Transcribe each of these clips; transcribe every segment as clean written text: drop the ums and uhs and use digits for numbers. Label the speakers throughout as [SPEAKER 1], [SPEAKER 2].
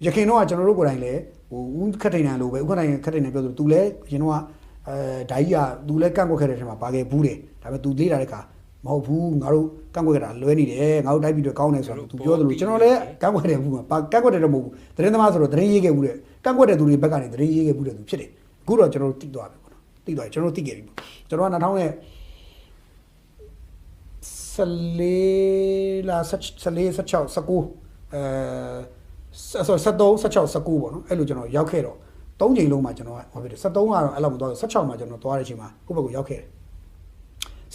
[SPEAKER 1] ရခင်တော့ကျွန်တော်တို့ကိုယ်တိုင်လည်းဟိုဦးခက်ထိန်နန်လိုပဲဦးခက်ထိန်ခက်ထိန်နန်ပြောဆိုသူလည်းရင်တော့ဓာကြီးကသူလည်းကန့်ကွက်ခဲ့တဲ့ထဲမှာပါခဲ့ဘူးတယ်ဒါပေမဲ့သူလေးလာတဲ့ခါမဟုတ်ဘူးငါတို့ကန့်ကွက်ခဲ့တာလွဲနေတယ်ငါတို့တိုက်ပြီးတော့ကောင်းတယ်ဆိုတော့သူပြောသလိုကျွန်တော်လည်းကန့်ကွက်တယ်ဘူးပါကန့်ကွက်တယ်တော့မဟုတ်ဘူးသတင်းသမားဆိုတော့သတင်းရေးခဲ့ဘူးတဲ့ကန့်ကွက်တဲ့သူတွေဘက်ကနေသတင်းရေးခဲ့ဘူးတဲ့သူဖြစ်တယ်အခုတော့ကျွန်တော်တို့တိသွားပြီပေါ့နော်တိသွားကျွန်တော်တို့တိခဲ့ပြီပေါ့ကျွန်တော်က2000 14လာ14 16 1973 16 19ပေါ့နော်အဲ့လိုကျွန်တော်ရောက်ခဲ့တော့3ချိန်လုံးမှာကျွန်တော်ကဟောဖြစ်တယ်73ကတော့အဲ့လောက်မသွားဘူး16မှာကျွန်တော်သွားတဲ့အချိန်မှာဟိုဘက်ကိုရောက်ခဲ့တယ်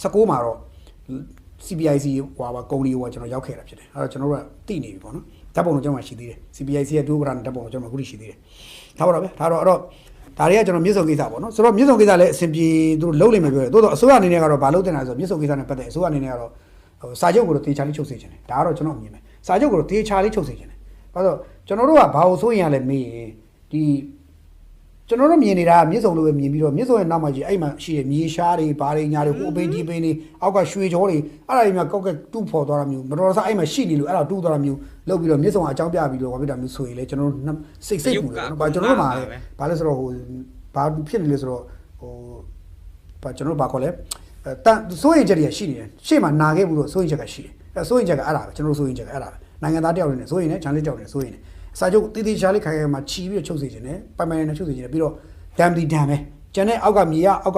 [SPEAKER 1] 19မှာတော့ CPIC ဟွာပါကုမ္ပဏီဟိုကကျွန်တော်ရောက်ခဲ့တာဖြစ်တယ်အဲ့တော့ကျွန်တော်တို့ကတိနေပြီပေါ့နော်ဓာတ်ပုံတော့ကျွန်တော်ရှိသေးတယ် CPIC ရဲ့ဒုဥက္ကဋ္ဌဓာတ်ပုံတော့ကျွန်တော်အခုထိရှိသေးတယ်ဒါပါတော့ဗျာဒါတော့အဲ့တော့ဒါတွေကကျွန်တော်မြစ်ဆုံကိစ္စပေါ့နော်ဆိုတော့မြစ်ဆုံကိစ္စလည်းအဆင်ပြေသူတို့လုံးလိမ့်မယ်ပြောတယ်တိုးတော့အစိုးရအနေနဲ့ကတော့ဘာလုပ်တင်တာဆိုတော့မြစ်ဆုံကိစ္စနဲ့ပတ်သက်အစိုးရအနေနဲ့ကတော့စာချုပ်ကိုတော့တေချာလေးချုပ်စေချင်တယ်ဒါကတော့ကျွန်တော်အမြင်ပဲစာချုပ်ကိုတော့တေချာလေးချုပ်စေချင်တယ်ဘာလို့ကျွန်တော်တို့ကဘာလို့စိုးရင်ရလဲမေးရင်ဒီကျွန်တော်တို့မြင်နေတာမြစ်ဆုံလိုပဲမြင်ပြီးတော့မြစ်ဆုံရဲ့နောက်မှာကြီးအဲ့မှာရှိတဲ့မြေရှားတွေဘာတွေညာတွေဟိုပင်းဒီပင်းတွေအောက်ကရွှေကြောတွေအဲ့ဒါတွေများကောက်ကတူးဖော်သွားတာမျိုးမတော်တဆအဲ့မှာရှိနေလို့အဲ့ဒါတူးသွားတာမျိုးလုပ်ပြီးတော့မြစ်ဆုံအကြောင်းပြပြီးတော့ဘာဖြစ်တာမျိုးဆိုရင်လေကျွန်တော်တို့စိတ်ပူတယ်နော်ဘာကျွန်တော်တို့မှာဘာလဲဆိုတော့ဟိုဘာဖြစ်နေလဲဆိုတော့ဟိုဘာကျွန်တော်တို့ဘာခေါ်လဲတန်စိုးရင်ချက်တွေရှိနေတယ်ရှေ့မှာနာခဲ့ဘူးတော့စိုးရင်ချက်ကရှိတယ်အဲစိုးရင်ချက်ကအဲ့ဒါပဲကျွန်တော်တို့စိုးရင်ချက်ကအဲ့ဒါပဲနိုင်ငံသားတယောက်နဲ့စိုးရင်နဲ့ချန်လေးတယောက်နဲ့စိုးရင်နဲ့စာချုပ်တီးတီးရှားလေးခိုင်ခိုင်မှာချီပြီးတော့ချုပ်စေခြင်းနဲ့ပိုင်ပိုင်နဲ့ချုပ်စေခြင်းနဲ့ပြီးတော့ဒမ်ဒီဒမ်ပဲကျန်တဲ့အောက်က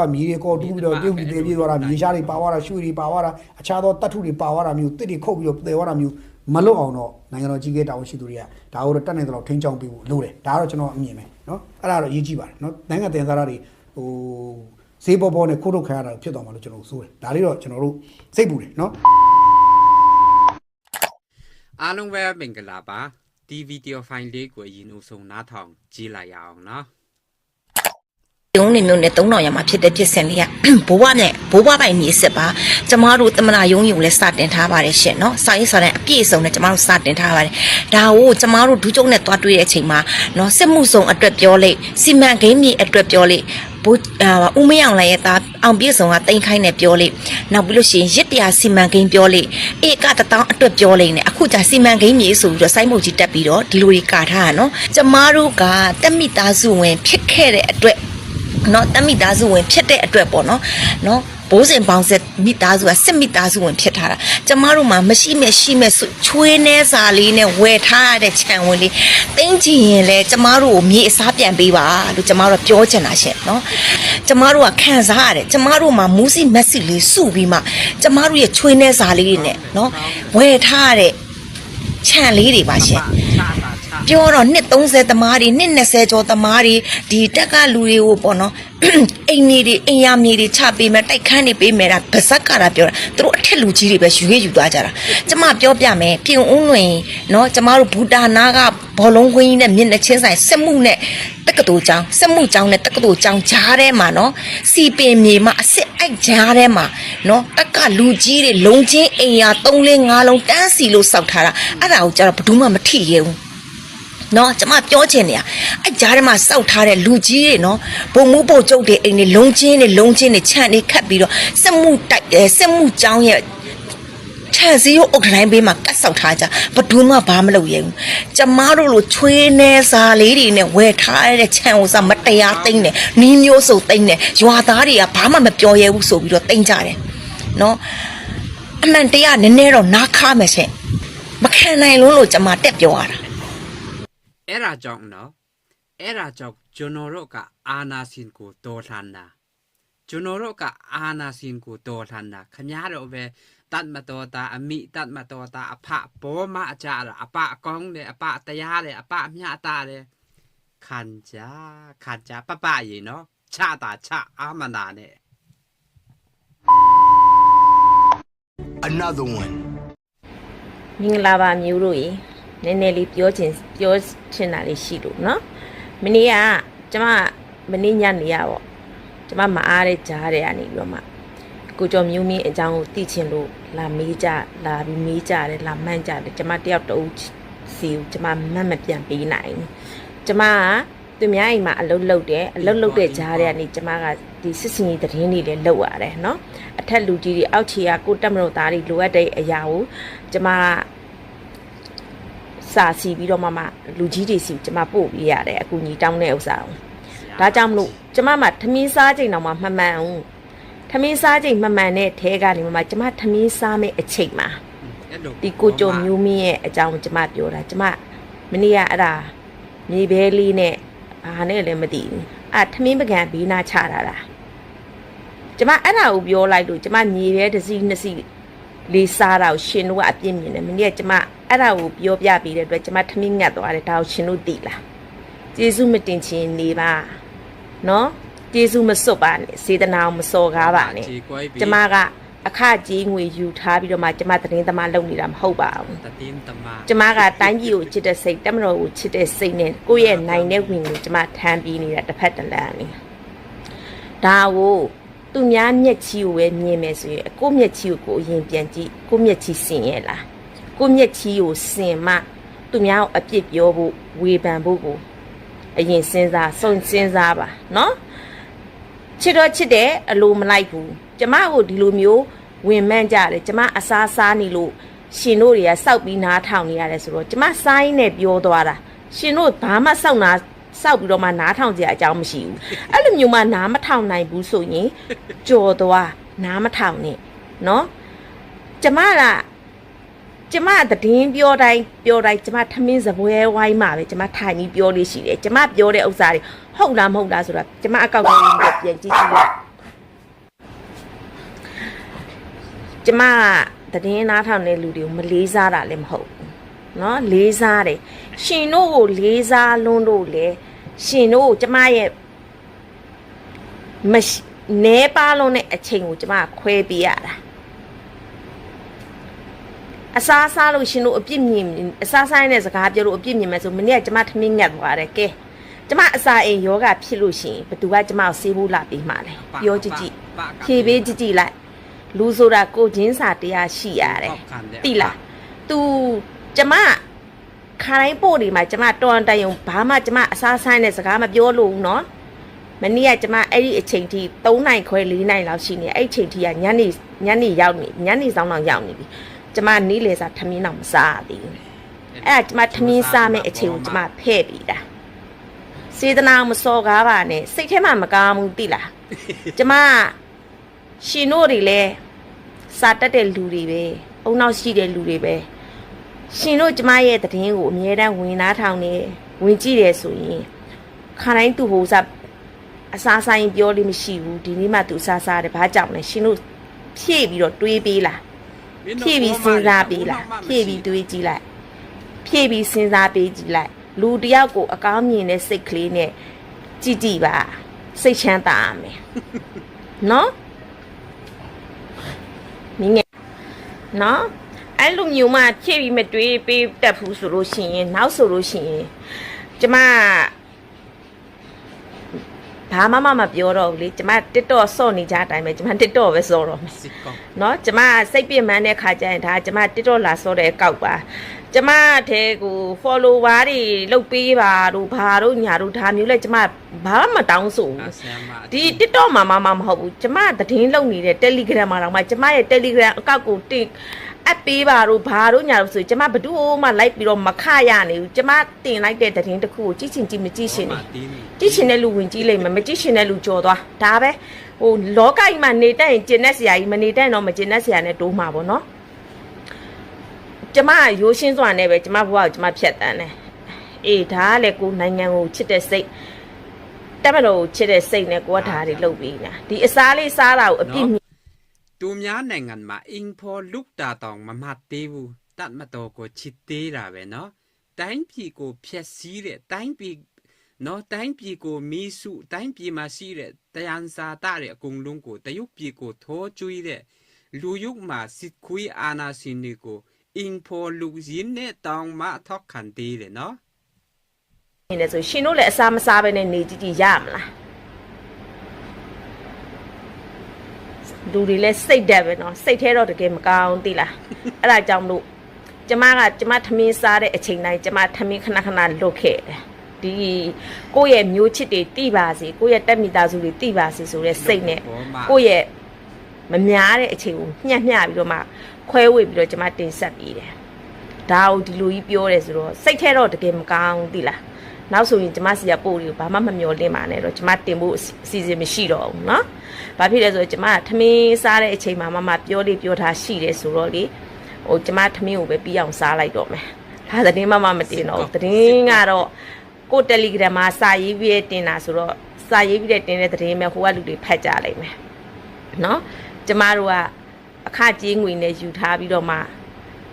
[SPEAKER 1] မြေတွေကောတူးပြီးတော့ပြုတ်ပြီးသေးပြေးသွားတာမြေရှားတွေပါသွားတာရွှေတွေပါသွားတာအခြားသောတတ်ထုတွေပါသွားတာမျိုးတစ်တွေခုတ်ပြီးတော့ပယ်သွားတာမျိုးမလွတ်အောင်တော့နိုင်ငံတော်ကြီးကတာဝန်ရှိသူတွေကဒါကိုတော့တက်နေတော့ထိန်းချောင်းပေးဖို့လိုတယ်ဒါကတော့ကျွန်တော်အမြင်ပဲเนาะအဲ့ဒါတော့အရေးကြီးပါတယ်เนาะနိုင်ငံတင်စားတွေဟိုဈေးပေါ်နဲ့ခိုးထုတ်ခံရတာဖြစ်သွားမှာလို့ကျွန်တော်ဆိုတယ်ဒါလေးတော့ကျွန်တော်တို့စိတ်ပူတယ်เนาะအ
[SPEAKER 2] ားလုံးပဲမင်္ဂလာပါဒီဗီဒီယိုဖိုင်လေးကိုအရင်ဦးဆုံးနားထောင်ကြည့်လိုက်ရအောင်เนาะတ
[SPEAKER 3] ုံးနေမျိုးနဲ့3000ရမှာဖြစ်တဲ့ဖြစ်စဉ်လေးကဘိုးဘနဲ့ဘိုးဘပိုင်နေစစ်ပါကျမတို့တမနာယုံလဲစတင်ထားပါတယ်ရှင်เนาะစာရေးစာတန်းအပြည့်အစုံနဲ့ကျမတို့စတင်ထားပါတယ်ဒါကိုကျမတို့ဒူးကျုံနဲ့တွားတွေ့တဲ့အချိန်မှာเนาะစစ်မှုဆောင်အတွက်ပြောလိုက်စီမံကိန်းမြေအတွက်ပြောလိုက်ဘိုးဦးမင်းအောင်လည်းရဲ့သားအောင်ပြည့်စုံကတိန်ခိုင်းနဲ့ပြောလိုက်နောက်ပြီးလို့ရှိရင်ရစ်တရားစီမံကိန်းပြောလိုက်ဧက1000အတွက်ပြောလိုက်နဲ့အခုကျစီမံကိန်းမြေဆိုပြီးတော့စိုင်းမုတ်ကြီးတက်ပြီးတော့ဒီလိုကြီးကာထားတာเนาะကျမတို့ကတက်မိသားစုဝင်ဖြစ်ခဲ့တဲ့အတွက်နော်တမိသားစုဝင်ဖြစ်တဲ့အတွက်ပေါ့နော်ဘိုးစင်ပေါင်းဆက်မိသားစုကစစ်မိသားစုဝင်ဖြစ်ထားတာကျမတို့မှာမရှိမဲ့ရှိမဲ့ချွေးနှဲစာလေးနဲ့ဝယ်ထားရတဲ့ခြံဝင်လေးတင်းချင်ရင်လဲကျမတို့ကိုမြေအစားပြန်ပေးပါလို့ကျမတို့ပြောချင်တာရှင်နော်ကျမတို့ကခံစားရတယ်ကျမတို့မှာမူးစီမက်ဆီလေးစုပြီးမှကျမတို့ရဲ့ချွေးနှဲစာလေးတွေနဲ့နော်ဝယ်ထားရတဲ့ခြံလေးတွေပါရှင်ပြောတော့နှစ်30သမားတွေနှစ်20ကျော်သမားတွေဒီတက်ကလူတွေကိုပေါ့နော်အိမ်ကြီးတွေအိမ်ရမြေတွေချပေးမယ်တိုက်ခန်းတွေပေးမယ်ဒါဗဇက်ကတာပြောတာသူတို့အထက်လူကြီးတွေပဲယူသွားကြတာကျမပြောပြမယ်ပြင်ဦးလွင်နော်ကျမတို့ဘူတာနာကဘောလုံးခွင်းကြီးနဲ့မျက်နှာချင်းဆိုင်စစ်မှုနဲ့တက္ကသိုလ်ကျောင်းစစ်မှုကျောင်းနဲ့တက္ကသိုလ်ကျောင်းကြားထဲမှာနော်စီပင်မြေမှာအစ်စ်အိုက်ကြားထဲမှာနော်တက်ကလူကြီးတွေလုံချင်းအိမ်ရ3 4 5လုံးတန်းစီလို့စောက်ထားတာအဲ့ဒါကိုကျတော့ဘယ်သူမှမထိရဲဘူးနော်ကျမပြောချင်နေတာအဲ့ကြားထဲမှာစောက်ထားတဲ့လူကြီးတွေနော်ဘုံမှုပုတ်ကျုပ်တွေအိမ်တွေလုံချင်းတွေခြံတွေခတ်ပြီးတော့စစ်မှုကျောင်းရဲ့ခြံစည်းရုပ်အုတ်တိုင်းဘေးမှာကတ်ဆောက်ထားကြဘယ်သူမှဘာမလုပ်ရဘူးကျမတို့လိုချွေးနေစာလေးတွေနဲ့ဝယ်ထားရတဲ့ခြံဥစားမတရားသိမ့်တယ်နီးမျိုးစုံသိမ့်တယ်ရွာသားတွေကဘာမှမပြောရဘူးဆိုပြီးတော့သိမ့်ကြတယ်နော်အမှန်တရားနည်းနည်းတော့နားခါမယ်ရှင်မခံနိုင်လို့ကျမတက်ပြောရတာ
[SPEAKER 2] အဲ့ဒါကြောင့်နော်အဲ့ဒါကြောင့်ကျွန်တော်တို့ကအာနာစင်ကိုတော်လှန်တာကျွန်တော်တို့ကအာနာစင်ကိုတော်လှန်တာခင်ဗျားတို့ပဲတတ်မတော်တာအမိတတ်မတော်တာအဖဘောမအကြတာအပအကောင်းတယ်အပတရားတယ်အပအမြတ်တာတယ်ခံကြပပရေနော်ချတာချအာမနာနဲ့
[SPEAKER 4] Another one
[SPEAKER 3] မင်္ဂလာပါမျိုးတို့ရေနည်းနည်းလေးပြောချင်တာလေးရှိလို့နော်မနေ့ကကျမမနေ့ညနေရပေါ့ကျမမအားတဲ့ကြားတဲ့ကနေပြီးတော့မှကိုကျော်မျိုးမင်းအကြောင်းကိုသိချင်လို့လာပြီးမေးကြတယ်လာမှန်းကြတယ်ကျမတယောက်တအုပ်စီကိုကျမမှတ်မပြန်ပေးနိုင်ကျမကသူများအိမ်မှာအလုပ်လုပ်တဲ့ကြားတဲ့ကနေကျမကဒီစစ်စင်ရေးသတင်းတွေလည်းလုပ်ရတယ်နော်အထက်လူကြီးတွေအောက်ခြေကကိုတက်မလို့သားတွေလိုအပ်တဲ့အရာကိုကျမစ စာစီပြီးတော့မှလူကြီးတွေစီကျမပို့ပေးရတယ်အကူကြီးတောင်းတဲ့ဥစ္စာကိုဒါကြောင့်မလို့ကျမမှထမင်းစားချိန်တော့မှမမှန်ဘူးထမင်းစားချိန်မမှန်တဲ့ထဲကနေမှကျမထမင်းစားမယ့်အချိန်မှာဒီကိုကြုံမျိုးမင်းရဲ့အကြောင်းကျမပြောတာကျမမနေ့ကအဲ့ဒါမြေဘဲလေးနဲ့ဘာနဲ့လည်းမသိဘူးထမင်းပကံဘေးနာချတာလားကျမအဲ့ဒါကိုပြောလိုက်လို့ကျမမြေဘဲတစ်စီးနှစ်စီးလေးစားတာကိုရှင်တို့ကအပြစ်မြင်တယ်မနေ့ကကျမအဲ့ဒါကိုပြောပြပေးတဲ့အတွက်ကျမထမင်းငတ်သွားတယ်ဒါကိုရှင်တို့သိလားကျေးဇူးမတင်ချင်နေပါနော်ကျေးဇူးမစွတ်ပါနဲ့စေတနာကိုမစော်ကားပါနဲ့ကျမကအခကြီးငွေယူထားပြီးတော့မှကျမသတင်းသမားလုပ်နေတာမဟုတ်ပါဘူးကျမကတိုင်းပြည်ကိုချစ်တဲ့စိတ်တမတော်ကိုချစ်တဲ့စိတ်နဲ့ကိုယ့်ရဲ့နိုင်တဲ့ဝင်ကိုကျမထမ်းပြီးနေတာတစ်ဖက်တစ်လမ်းနေဒါကိုသူများမျက်ချီကိုပဲမြင်မယ်ဆိုရင်ကိုယ့်မျက်ချီကိုအရင်ပြန်ကြည့်ကိုယ့်မျက်ချီစင်ရဲ့လားကိုယ့်မျက်ချီကိုစင်မှသူများကိုအပြစ်ပြောဖို့ဝေဖန်ဖို့ကိုအရင်စဉ်းစားဆုံးစဉ်းစားပါနော်ချစ်တော့ချစ်တယ်အလိုမလိုက်ဘူးကျမကိုဒီလိုမျိုးဝင်မှန်းကြတယ်ကျမအစားစားနေလို့ရှင်တို့တွေကစောက်ပြီးနားထောင်နေရတယ်ဆိုတော့ကျမစားရင်းနဲ့ပြောသွားတာရှင်တို့ဘာမှစောက်ပြီးတော့မှနားထောင်ကြအကြောင်းမရှိဘူးအဲ့လိုမျိုးမှနားမထောင်နိုင်ဘူးဆိုရင်ကြော်သွားနားမထောင်နဲ့နော်ကျမတည်င်းပြောတိုင်းကျမထမင်းစပွဲဝိုင်းမှာပဲကျမထိုင်ပြီးပြောလို့ရှိတယ်ကျမပြောတဲ့ဥစ္စာတွေဟုတ်လားမဟုတ်လားဆိုတာကျမအကောက်တိုင်းပြန်ကြည့်ကြည့်လိုက်ကျမတည်င်းနားထောင်တဲ့လူတွေကိုမလေးစားတာလည်းမဟုတ်ဘူးเนาะလေးစားတယ်ရှင်တို့ကိုလေးစားလွန်းလို့လေရှင်တို့ကိုကျမရဲ့နဲပါလုံးတဲ့အချိန်ကိုကျမခွဲပေးရတာအစားစားလို့ရှင်တို့အပြစ်မြင်အစားစားတဲ့စကားပြောလို့အပြစ်မြင်မယ်ဆိုမနေ့ကကျမထမင်းငတ်သွားတယ်ကဲကျမအစာအိမ်ယောဂဖြစ်လို့ရှိရင်ဘသူကကျမကိုဆေးဖို့လာပေးမှလဲပြောကြည့်ကြည့်ဖြေပေးကြည့်ကြည့်လိုက်လူဆိုတာကိုချင်းစာတရားရှိရတယ်တိလား तू ကျမခါတိုင်းပို့ဒီမှာကျမတော်တန်ယုံဘာမှကျမအစားဆိုင်တဲ့စကားမပြောလို့เนาะမနေ့ကကျမအဲ့ဒီအချိန်ထိ3နိုင်ခွဲ4နိုင်လောက်ရှိနေအဲ့အချိန်ထိကညနေရောက်နေညနေဆောင်တော့ရောက်နေပြီကျမနီးလေစာထမင်းတော့မစားသေးဘူးအဲ့ကျမထမင်းစားမဲ့အချိန်ကိုကျမဖဲ့ပြီးတာစေတနာမစော်ကားပါနဲ့စိတ်ထဲမှာမကောင်းဘူးတိလားကျမရှင်တို့တွေလဲစာတက်တဲ့လူတွေပဲအုံနောက်ရှိတဲ့လူတွေပဲရှင်တို့ကျမရဲ့တည်င်းကိုအမြဲတမ်းဝင်နားထောင်နေဝင်ကြည့်တယ်ဆိုရင်ခါတိုင်းသူ့ဟိုစားအစားဆိုင်ပြောလို့မရှိဘူးဒီနေ့မှသူစားစားတယ်ဘာကြောင့်လဲရှင်တို့ဖြည့်ပြီးတော့တွေးပေးလားဖြည့်ပြီးစဉ်းစားပေးလားဖြည့်ပြီးတွေးကြည့်လိုက်ဖြည့်ပြီးစဉ်းစားပေးကြည့်လိုက်လူတယောက်ကိုအကောင်းမြင်တဲ့စိတ်ကလေးနဲ့ကြည့်ကြည့်ပါစိတ်ချမ်းသာရမယ်နော်နင်းနော်အဲ့လိုမျိုးမှဖြည့်ပြီးမတွေးပေးတတ်ဘူးဆိုလို့ရှိရင်နောက်ဆိုလို့ရှိရင်ကျမဘာမှမပြောတော့ဘူးလေကျမ TikTok ဆော့နေကြအတိုင်းပဲကျမ TikTok ပဲဆော့တော့မယ်เนาะကျမစိတ်ပြင်းမှန်းတဲ့ခါကျရင်ဒါကျမ TikTok လာဆော့တဲ့အကောက်ပါကျမတဲကို follower တွေလုတ်ပေးပါတို့ဘာတို့ညာတို့ဒါမျိုးလဲကျမဘာမှမတောင်းဆိုဘူးဒီ TikTok မှာမဟုတ်ဘူးကျမသတင်းလုပ်နေတဲ့ Telegram မှာတော့မှကျမရဲ့ Telegram အကောက်ကိုတင်အပ်ပေးပါတို့ဘာတို့ညာတို့ဆိုကျမဘဒူးမှလိုက်ပြီးတော့မခရနေဘူးကျမတင်လိုက်တဲ့သတင်းတစ်ခုကိုကြည့်ချင်ကြည့်မကြည့်ရှင်နေကြည့်ရှင်တဲ့လူဝင်ကြည့်လိုက်မယ်မကြည့်ရှင်တဲ့လူကြော်သွားဒါပဲဟိုလောကကြီးမှာနေတတ်ရင်ကျင်တဲ့ဆရာကြီးမနေတတ်တော့မကျင်တဲ့ဆရာနဲ့တိုးမှာပေါ့နော်ကျမရိုးရှင်းစွာနဲ့ပဲကျမဘဝကိုကျမဖြတ်တန်းတယ်အေးဒါကလည်းကိုနိုင်ငံကိုချစ်တဲ့စိတ်တက်မလို့ချစ်တဲ့စိတ်နဲ့ကိုကဓာတ်တွေလုပ်ပြီးညာဒီအစားလေးစားတာကိုအပြည့်
[SPEAKER 2] တူများနိုင်ငံမှာအင်ဖော်လုတာတောင်မမှတ်သေးဘူးတတ်မတော်ကိုချစ်သေးတာပဲเนาะတိုင်းပြည်ကိုဖျက်ဆီးတဲ့တိုင်းပြည်เนาะတိုင်းပြည်ကိုမီးစုတိုင်းပြည်မှာရှိတဲ့တရားစာတာတဲ့အကုန်လုံးကိုတရုတ်ပြည်ကိုထိုးကျွေးတဲ့လူယုမှာစစ်ခွေးအာနာရှင်တွေကိုအင်ဖော်လုရင်းနဲ့တောင်မှထောက်ခံသေးတယ်เนาะ
[SPEAKER 3] နေဆိုရှင်တို့လည်းအစားမစားပဲနဲ့နေကြည့်ရမလားလူတွေလည်းစိတ်တက်ပဲเนาะစိတ်ထဲတော့တကယ်မကောင်းသိလားအဲ့ဒါကြောင့်မလို့ကျမထမင်းစားတဲ့အချိန်တိုင်းကျမထမင်းခဏလွတ်ခဲ့တယ်ဒီကိုယ့်ရဲ့မျိုးချစ်တွေတိပါစေကိုယ့်ရဲ့တက်မိသားစုတွေတိပါစေဆိုတဲ့စိတ်နဲ့ကိုယ့်ရဲ့မများတဲ့အချိန်ကိုမျှပြီးတော့မှခွဲဝေပြီးတော့ကျမတင်ဆက်ပြီးတယ် ဒါကိုဒီလိုကြီးပြောတယ်ဆိုတော့စိတ်ထဲတော့တကယ်မကောင်းသိလားနောက်ဆိုရင်ကျမစီကပို့တွေကိုဘာမှမမျောလင့်ပါနဲ့တော့ကျမတင်ဖို့အစီအစဉ်မရှိတော့ဘူးเนาะဘာဖြစ်လဲဆိုတော့ကျမထမင်းစားတဲ့အချိန်မှာမပြောလေးပြောထားရှိတယ်ဆိုတော့လေဟိုကျမထမင်းကိုပဲပြီးအောင်စားလိုက်တော့မယ်ဒါသတင်းမတင်တော့သတင်းကတော့ကို Telegram မှာစာရေးပြီးတင်တာဆိုတော့စာရေးပြီးတင်တဲ့သတင်းမဲ့ဟိုကလူတွေဖတ်ကြလိုက်မယ်เนาะကျမတို့ကအခကြေးငွေနဲ့ယူထားပြီးတော့မှ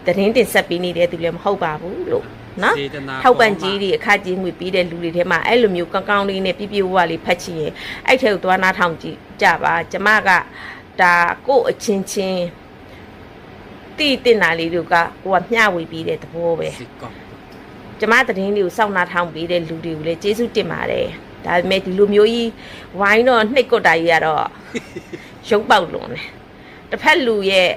[SPEAKER 3] သတင်းတင်ဆက်ပေးနေတဲ့သူလည်းမဟုတ်ပါဘူးလို့နော်ထောက်ပံ့ကြီးတွေအခကြေးငွေပေးတဲ့လူတွေထဲမှာအဲ့လိုမျိုးကောင်းကောင်းလေးနဲ့ပြပြဝဝလေးဖတ်ချင်ရင်အဲ့ထဲကိုသွားနာထောင်ကြည့်ကြပါကျမကဒါကို့အချင်းချင်းတိတင်တာလေးတွေကကိုကမျှဝေပြီးတဲ့သဘောပဲကျမသတင်းလေးကိုစောင့်နာထောင်ပေးတဲ့လူတွေကိုလည်းကျေးဇူးတင်ပါတယ်ဒါပေမဲ့ဒီလိုမျိုးကြီးဝိုင်းတော့နှိတ်ကွက်တာကြီးကတော့ရုပ်ပေါက်လွန်တယ်တစ်ဖက်လူရဲ့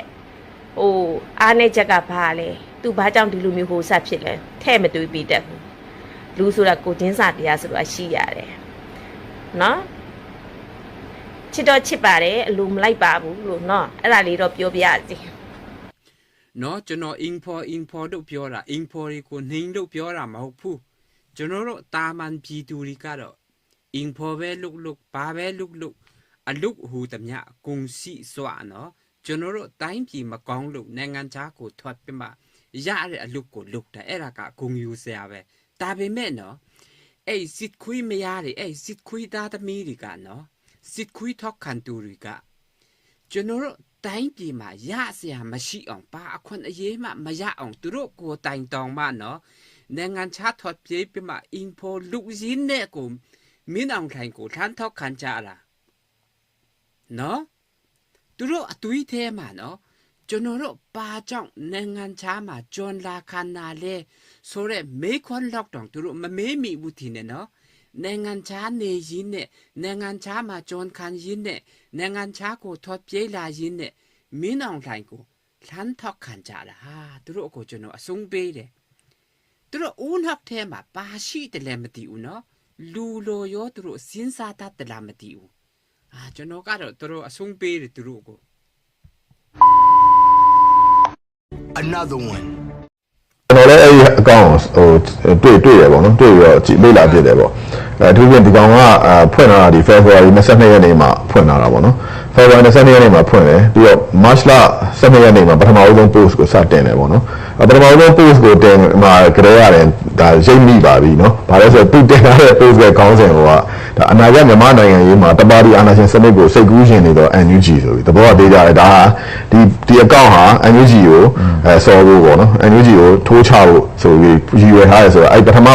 [SPEAKER 3] ဟိုအားနေချက်ကဘာလဲသူဘာကြောင့်ဒီလိုမျိုးဟိုဆက်ဖြစ်လဲထဲ့မတွေးပြီးတတ်ဘူးလူဆိုတာကိုချင်းစာတရားဆိုတာရှိရတယ်နော်ချစ်တော့ချစ်ပါတယ်အလိုမလိုက်ပါဘူးလို့နော်အဲ့ဒါလေးတော့ပြောပြစီ
[SPEAKER 2] နော်ကျွန်တော် info တို့ပြောတာ info ကိုနှင်းတို့ပြောတာမဟုတ်ဘူးကျွန်တော်တို့တာမန်ပြည်သူတွေကတော့ info ပဲလုတ်ဘာပဲလုတ်အလုတ်ဟူတမျှကုံစီစွာနော်ကျွန်တော်တို့တိုင်းပြည်မကောင်းလို့နိုင်ငံခြားကိုထွက်ပြမရတဲ့အလုတ်ကိုလုတ်တာအဲ့ဒါကဂုံယူစရာပဲဒါပေမဲ့နော်အဲ့စစ်ခွေးမရတယ်အဲ့စစ်ခွေးသားသမီးတွေကနော်စစ်ခွေးထောက်ခံသူတွေကကျွန်တော်တို့တိုင်းပြည်မှာရစရာမရှိအောင်ပါအခွင့်အရေးမှမရအောင်သူတို့ကိုတိုင်တောင်မှနော်နိုင်ငံခြားထွက်ပြေးပြမအင်ဖိုလူရင်းနဲ့ကိုမင်းအောင်ထိုင်ကိုထမ်းထောက်ခံကြတာနော်သူတို့အသွေးထဲမှာနော်ကျွန်တော်တို့ပါကြောင့်နိုင်ငံခြားမှာဂျွန်လာခနာလေဆိုရဲမေခွန်လောက်တောင်သူတို့မမေးမိဘူးထင်တယ်နော်နိုင်ငံခြားနေရင်းနဲ့နိုင်ငံခြားမှာဂျွန်ခန်ရင်းနဲ့နိုင်ငံခြားကိုထွက်ပြေးလာရင်းနဲ့မင်းအောင်ထိုင်ကိုထမ်းထောက်ခံကြတာဟာသူတို့ကိုကျွန်တော်အဆုံးပေးတယ်သူတို့ဦးနောက်ထဲမှာပါရှိတယ်လည်းမသိဘူးနော်လူလိုရောသူတို့စဉ်းစားတတ်တယ်လားမသိဘူးကျွန်တော်ကတော့သူတို့အဆုံးပေးတယ်သူတို့ကို
[SPEAKER 4] Another one
[SPEAKER 5] ကျွန်တော်လည်းအဲ့ဒီအကောင့်ဟိုတွေ့ရပေါ့နော်တွေ့ပြီးတော့ကြည့်လေ့လာပြတယ်ပေါ့အထူးဖြင့်ဒီကောင်ကဖွင့်လာတာဒီ February 22ရက်နေ့မှာဖွင့်လာတာပေါ့နော် February 22ရက်နေ့မှာဖွင့်တယ်ပြီးတော့ March လ12ရက်နေ့မှာပထမဆုံး post ကိုစတင်တယ်ပေါ့နော်ပထမဆုံး post ကိုတင်မှာကြရရတယ်ဒါရိပ်မိပါပြီနော်ဘာလဲဆိုတော့သူတင်ထားတဲ့ post ရဲ့ခေါင်းစဉ်ကဒါအနာဂတ်မြန်မာနိုင်ငံရေးမှာတပါတီအာဏာရှင်စနစ်ကိုစိတ်ကူးရှင်နေတော့ NUG ဆိုပြီးသဘောတရားကြတယ်ဒါဟာဒီအကောင့်ဟာ NUG ကိုစော်ဖို့ပေါ့နော် NUG ကိုထိုးချဖို့ဆိုပြီးရည်ရွယ်ထားတယ်ဆိုတော့အဲ့ပထမ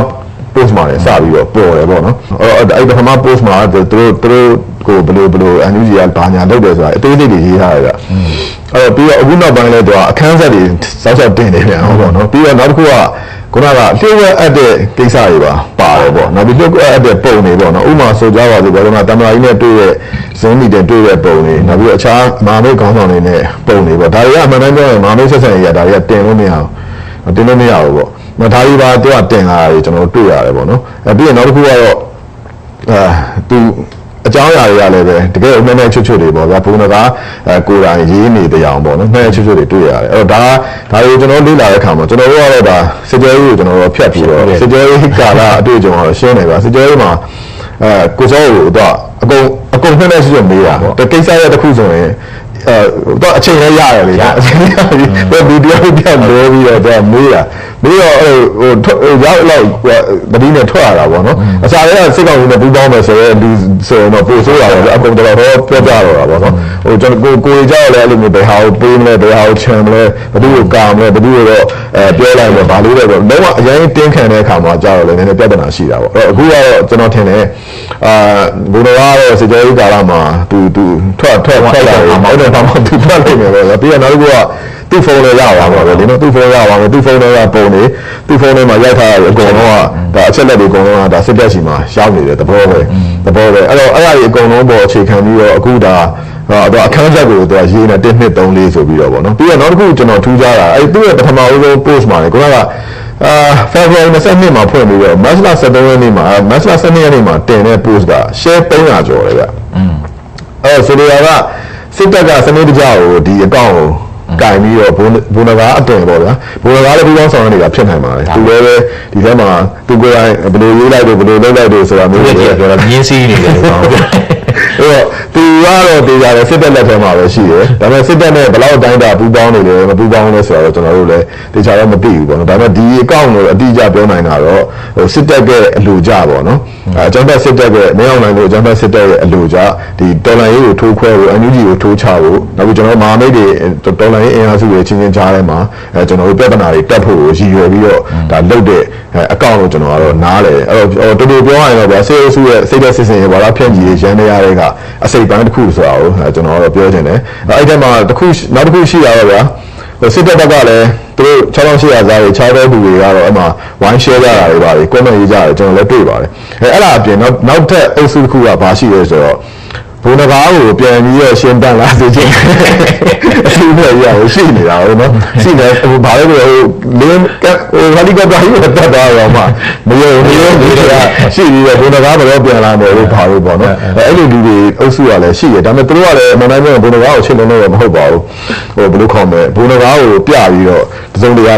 [SPEAKER 5] post မှာလည်းစပြီးတော့ပေါ်တယ်ပေါ့နော်အဲ့ပထမ post မှာသူတို့ကိုဘယ်လို NUG ကဘာညာလုပ်တယ်ဆိုတာအသေးစိတ်တွေရေးထားတယ်ဗျအဲ့တော့ပြီးတော့အခုနောက်ပိုင်းလည်းသူကအခန်းဆက်တွေစောက်တင်နေပြန်ဟုတ်ပေါ့နော်ပြီးတော့နောက်တစ်ခုကခုနကလျှို့ဝှက်အပ်တဲ့ကိစ္စတွေပါပါတယ်ပေါ့နောက်ပြီးလျှို့ဝှက်အပ်တဲ့ပုံတွေပေါ့နော်ဥပမာဆိုကြပါစို့ဘယ်လိုမှတမလာကြီးနဲ့တွေ့တဲ့ဇင်းနီတဲ့တွေ့တဲ့ပုံတွေနောက်ပြီးအခြားမာမိတ်ခေါင်းဆောင်တွေနဲ့ပုံတွေပေါ့ဒါတွေကအမှန်တမ်းပြောရင်မာမိတ်ဆက်ဆံရေးဒါတွေကတင်လို့မရဘူးတင်လို့မရဘူးပေါ့မဒါကြီးပါသူကတင်လာတယ်ကျွန်တော်တွေ့ရတယ်ပေါ့နော်ပြီးရင်နောက်တစ်ခုကတော့သူအကြောင်းအရာတွေကလည်းပဲတကယ်အမှန်နဲ့ချွတ်တွေပေါ့ဗျာဘုံကကိုယ်တိုင်ရေးနေတရားပေါ့နော်မှန်ချွတ်တွေတွေ့ရတယ်အဲ့တော့ဒါကိုကျွန်တော်လေ့လာတဲ့အခါမှာကျွန်တော်တို့ကတော့ဒါစစ်ကြောရေးကိုကျွန်တော်တို့ဖြတ်ပြီးတော့စစ်ကြောရေးကာလအတွေ့အကြုံကတော့ရှင်းနေပါစစ်ကြောရေးမှာကိုစောကိုတော့အကုန်မှန်နဲ့ချွတ်မေးတာတကိစ္စရတစ်ခုဆိုရင်တော့အချိန်လည်းရတယ်လေအချိန်ရတယ်ဒီတရားပြန်လို့ပြီးတော့မေးတော့ဟိုရောက်လောက်တတိနဲ့ထွက်ရတာပေါ့နော်အစားရစိတ်ကောင်းနေပူပေါင်းမယ်ဆိုရင်ဒီဆိုတော့ပို့ဆိုးတာပေါ့အကုန်တော့ပြောပြတော့တာပေါ့နော်ဟိုကျွန်တော်ကိုကြောက်လည်းအဲ့လိုမျိုးဘယ်ဟာကိုပေးမလဲဘယ်ဟာကိုချမ်းမလဲဘယ်သူကိုကာမလဲဘယ်သူကိုတော့ပြောလိုက်တော့ဗာလို့တော့လုံးဝအရင်တင်းခံတဲ့အခါမှာကြောက်လည်းနည်းနည်းပြဿနာရှိတာပေါ့အဲ့အခုကတော့ကျွန်တော်ထင်တယ်ဘုရားကတော့စေကြောရေးကာလမှာသူထွက်လာတယ်ဟုတ်တယ်ဘာမှသူထွက်လိုက်နေတယ်ပြီးတော့နောက်တစ်ခုကသူ့ဖုန်းလည်းရပါပါပဲလေနော်သူ့ဖုန်းရပါမယ်သူ့ဖုန်းလည်းပုံနေသူ့ဖုန်းထဲမှာရိုက်ထားရအကုန်လုံးကဒါအချက်လက်တွေအကုန်လုံးကဒါစစ်တပ်စီမှာရှောင်းနေတယ်သဘောပဲအဲ့တော့အဲ့ဒါကြီးအကုန်လုံးပေါ်အခြေခံပြီးတော့အခုဒါအခန်းဆက်ကိုသူကရေးနေ1 2 3 4ဆိုပြီးတော့ဗောနော်ပြီးတော့နောက်တစ်ခုကျွန်တော်ထူးခြားတာအဲ့သူ့ရဲ့ပထမဦးဆုံး post မှာလေခုနကFebruary 22မှာဖွင့်ပြီးတော့ March 17ရက်နေ့မှာ March 12ရက်နေ့မှာတင်တဲ့ post က share 300ကျော်တယ်ဗျအဲ့ဆိုတော့ကစစ်တပ်ကစနစ်တကျကိုဒီအကောင့်ကို ကင်ပြီးတော့ဘုံနဂါအတင်ပေါ့ဗျာဘုံနဂါလည်းပြီးတော့ဆောင်ရနေတာဖြစ်နိုင်ပါတယ်သူလည်းပဲဒီထဲမှာသူကိုယ်တိုင်ဘယ်လိုရေးလိုက်တယ်ဘယ်လိုလုပ်လိုက်တယ်ဆိုတာမျိုးတွေပြောတာမြင်းစည်းနေတယ်ပေါ့အဲ့တော့သူကတော့တေးကြတယ်စစ်တပ်လက်ထဲမှာပဲရှိတယ်ဒါပေမဲ့စစ်တပ်နဲ့ဘယ်လောက်အတိုင်းတာပူးပေါင်းနေလဲမပူးပေါင်းလဲဆိုတော့ကျွန်တော်တို့လည်းတေချာတော့မသိဘူးပေါ့နော်ဒါပေမဲ့ဒီအကောင့်ကိုအတိအကျပြောနိုင်တာတော့စစ်တပ်ရဲ့အလိုကြပေါ့နော်အကြမ်းဖက်စစ်တပ်ရဲ့မင်းအောင်နိုင်ကိုအကြမ်းဖက်စစ်တပ်ရဲ့အလိုကြဒီတော်လှန်ရေးကိုထိုးခွဲဖို့ NUG ကိုထိုးချဖို့နောက်ပြီးကျွန်တော်မဟာမိတ်တွေတော်လှန်ရေးအင်အားစုတွေချင်းချင်းကြားထဲမှာကျွန်တော်တို့ပြဿနာတွေတက်ဖို့ကိုရည်ရွယ်ပြီးတော့ဒါလုပ်တဲ့အကောင့်ကိုကျွန်တော်ကတော့နားလေအဲ့တော့တော်တော်ပြောရရင်တော့ဗျာစေအုပ်စုရဲ့စိတ်သက်စစ်စင်ရေဘာသာဖြန့်ကြည့်ရရန်နေရတဲ့ကအစိပ်ပိုင်းတစ်ခုဆိုတာကိုကျွန်တော်ကတော့ပြောချင်တယ်အဲ့ဒီမှာနောက်တစ်ခုရှိတာတော့ဗျာစစ်တပ်ဘက်ကလည်းသူတို့6800ဇာတ်တွေခြားတဲ့သူတွေကတော့အမှဝိုင်း share ကြတာတွေပါလေ comment ရေးကြတယ်ကျွန်တော်လည်းတွေ့ပါတယ်အဲ့ဒါအပြင်နောက်ထပ်အုပ်စုတစ်ခုကဘာရှိလဲဆိုတော့ဘုံနဂါကိုပြန်ပြီးရရှင်းတန်းလာစေခြင်းအထူးနဲ့ရရရှိနေတာဟုတ်နော်ရှိနေဘာလဲဆိုလင်းဟယ်လီကော်ပတာကြီးတက်သွားတော့မှမယုံနေတာရှိပြီးတော့ဘုံနဂါတော့ပြန်လာတယ်လို့ပါလို့ပေါ့နော်အဲ့လိုလူတွေအုပ်စုကလည်းရှိတယ်ဒါပေမဲ့သူတို့ကလည်းမနိုင်ဘူးဘုံနဂါကိုချစ်လုံးလို့မဟုတ်ပါဘူးဘယ်လိုခေါ်မလဲဘုံနဂါကိုပြပြီးတော့တစုံတရာ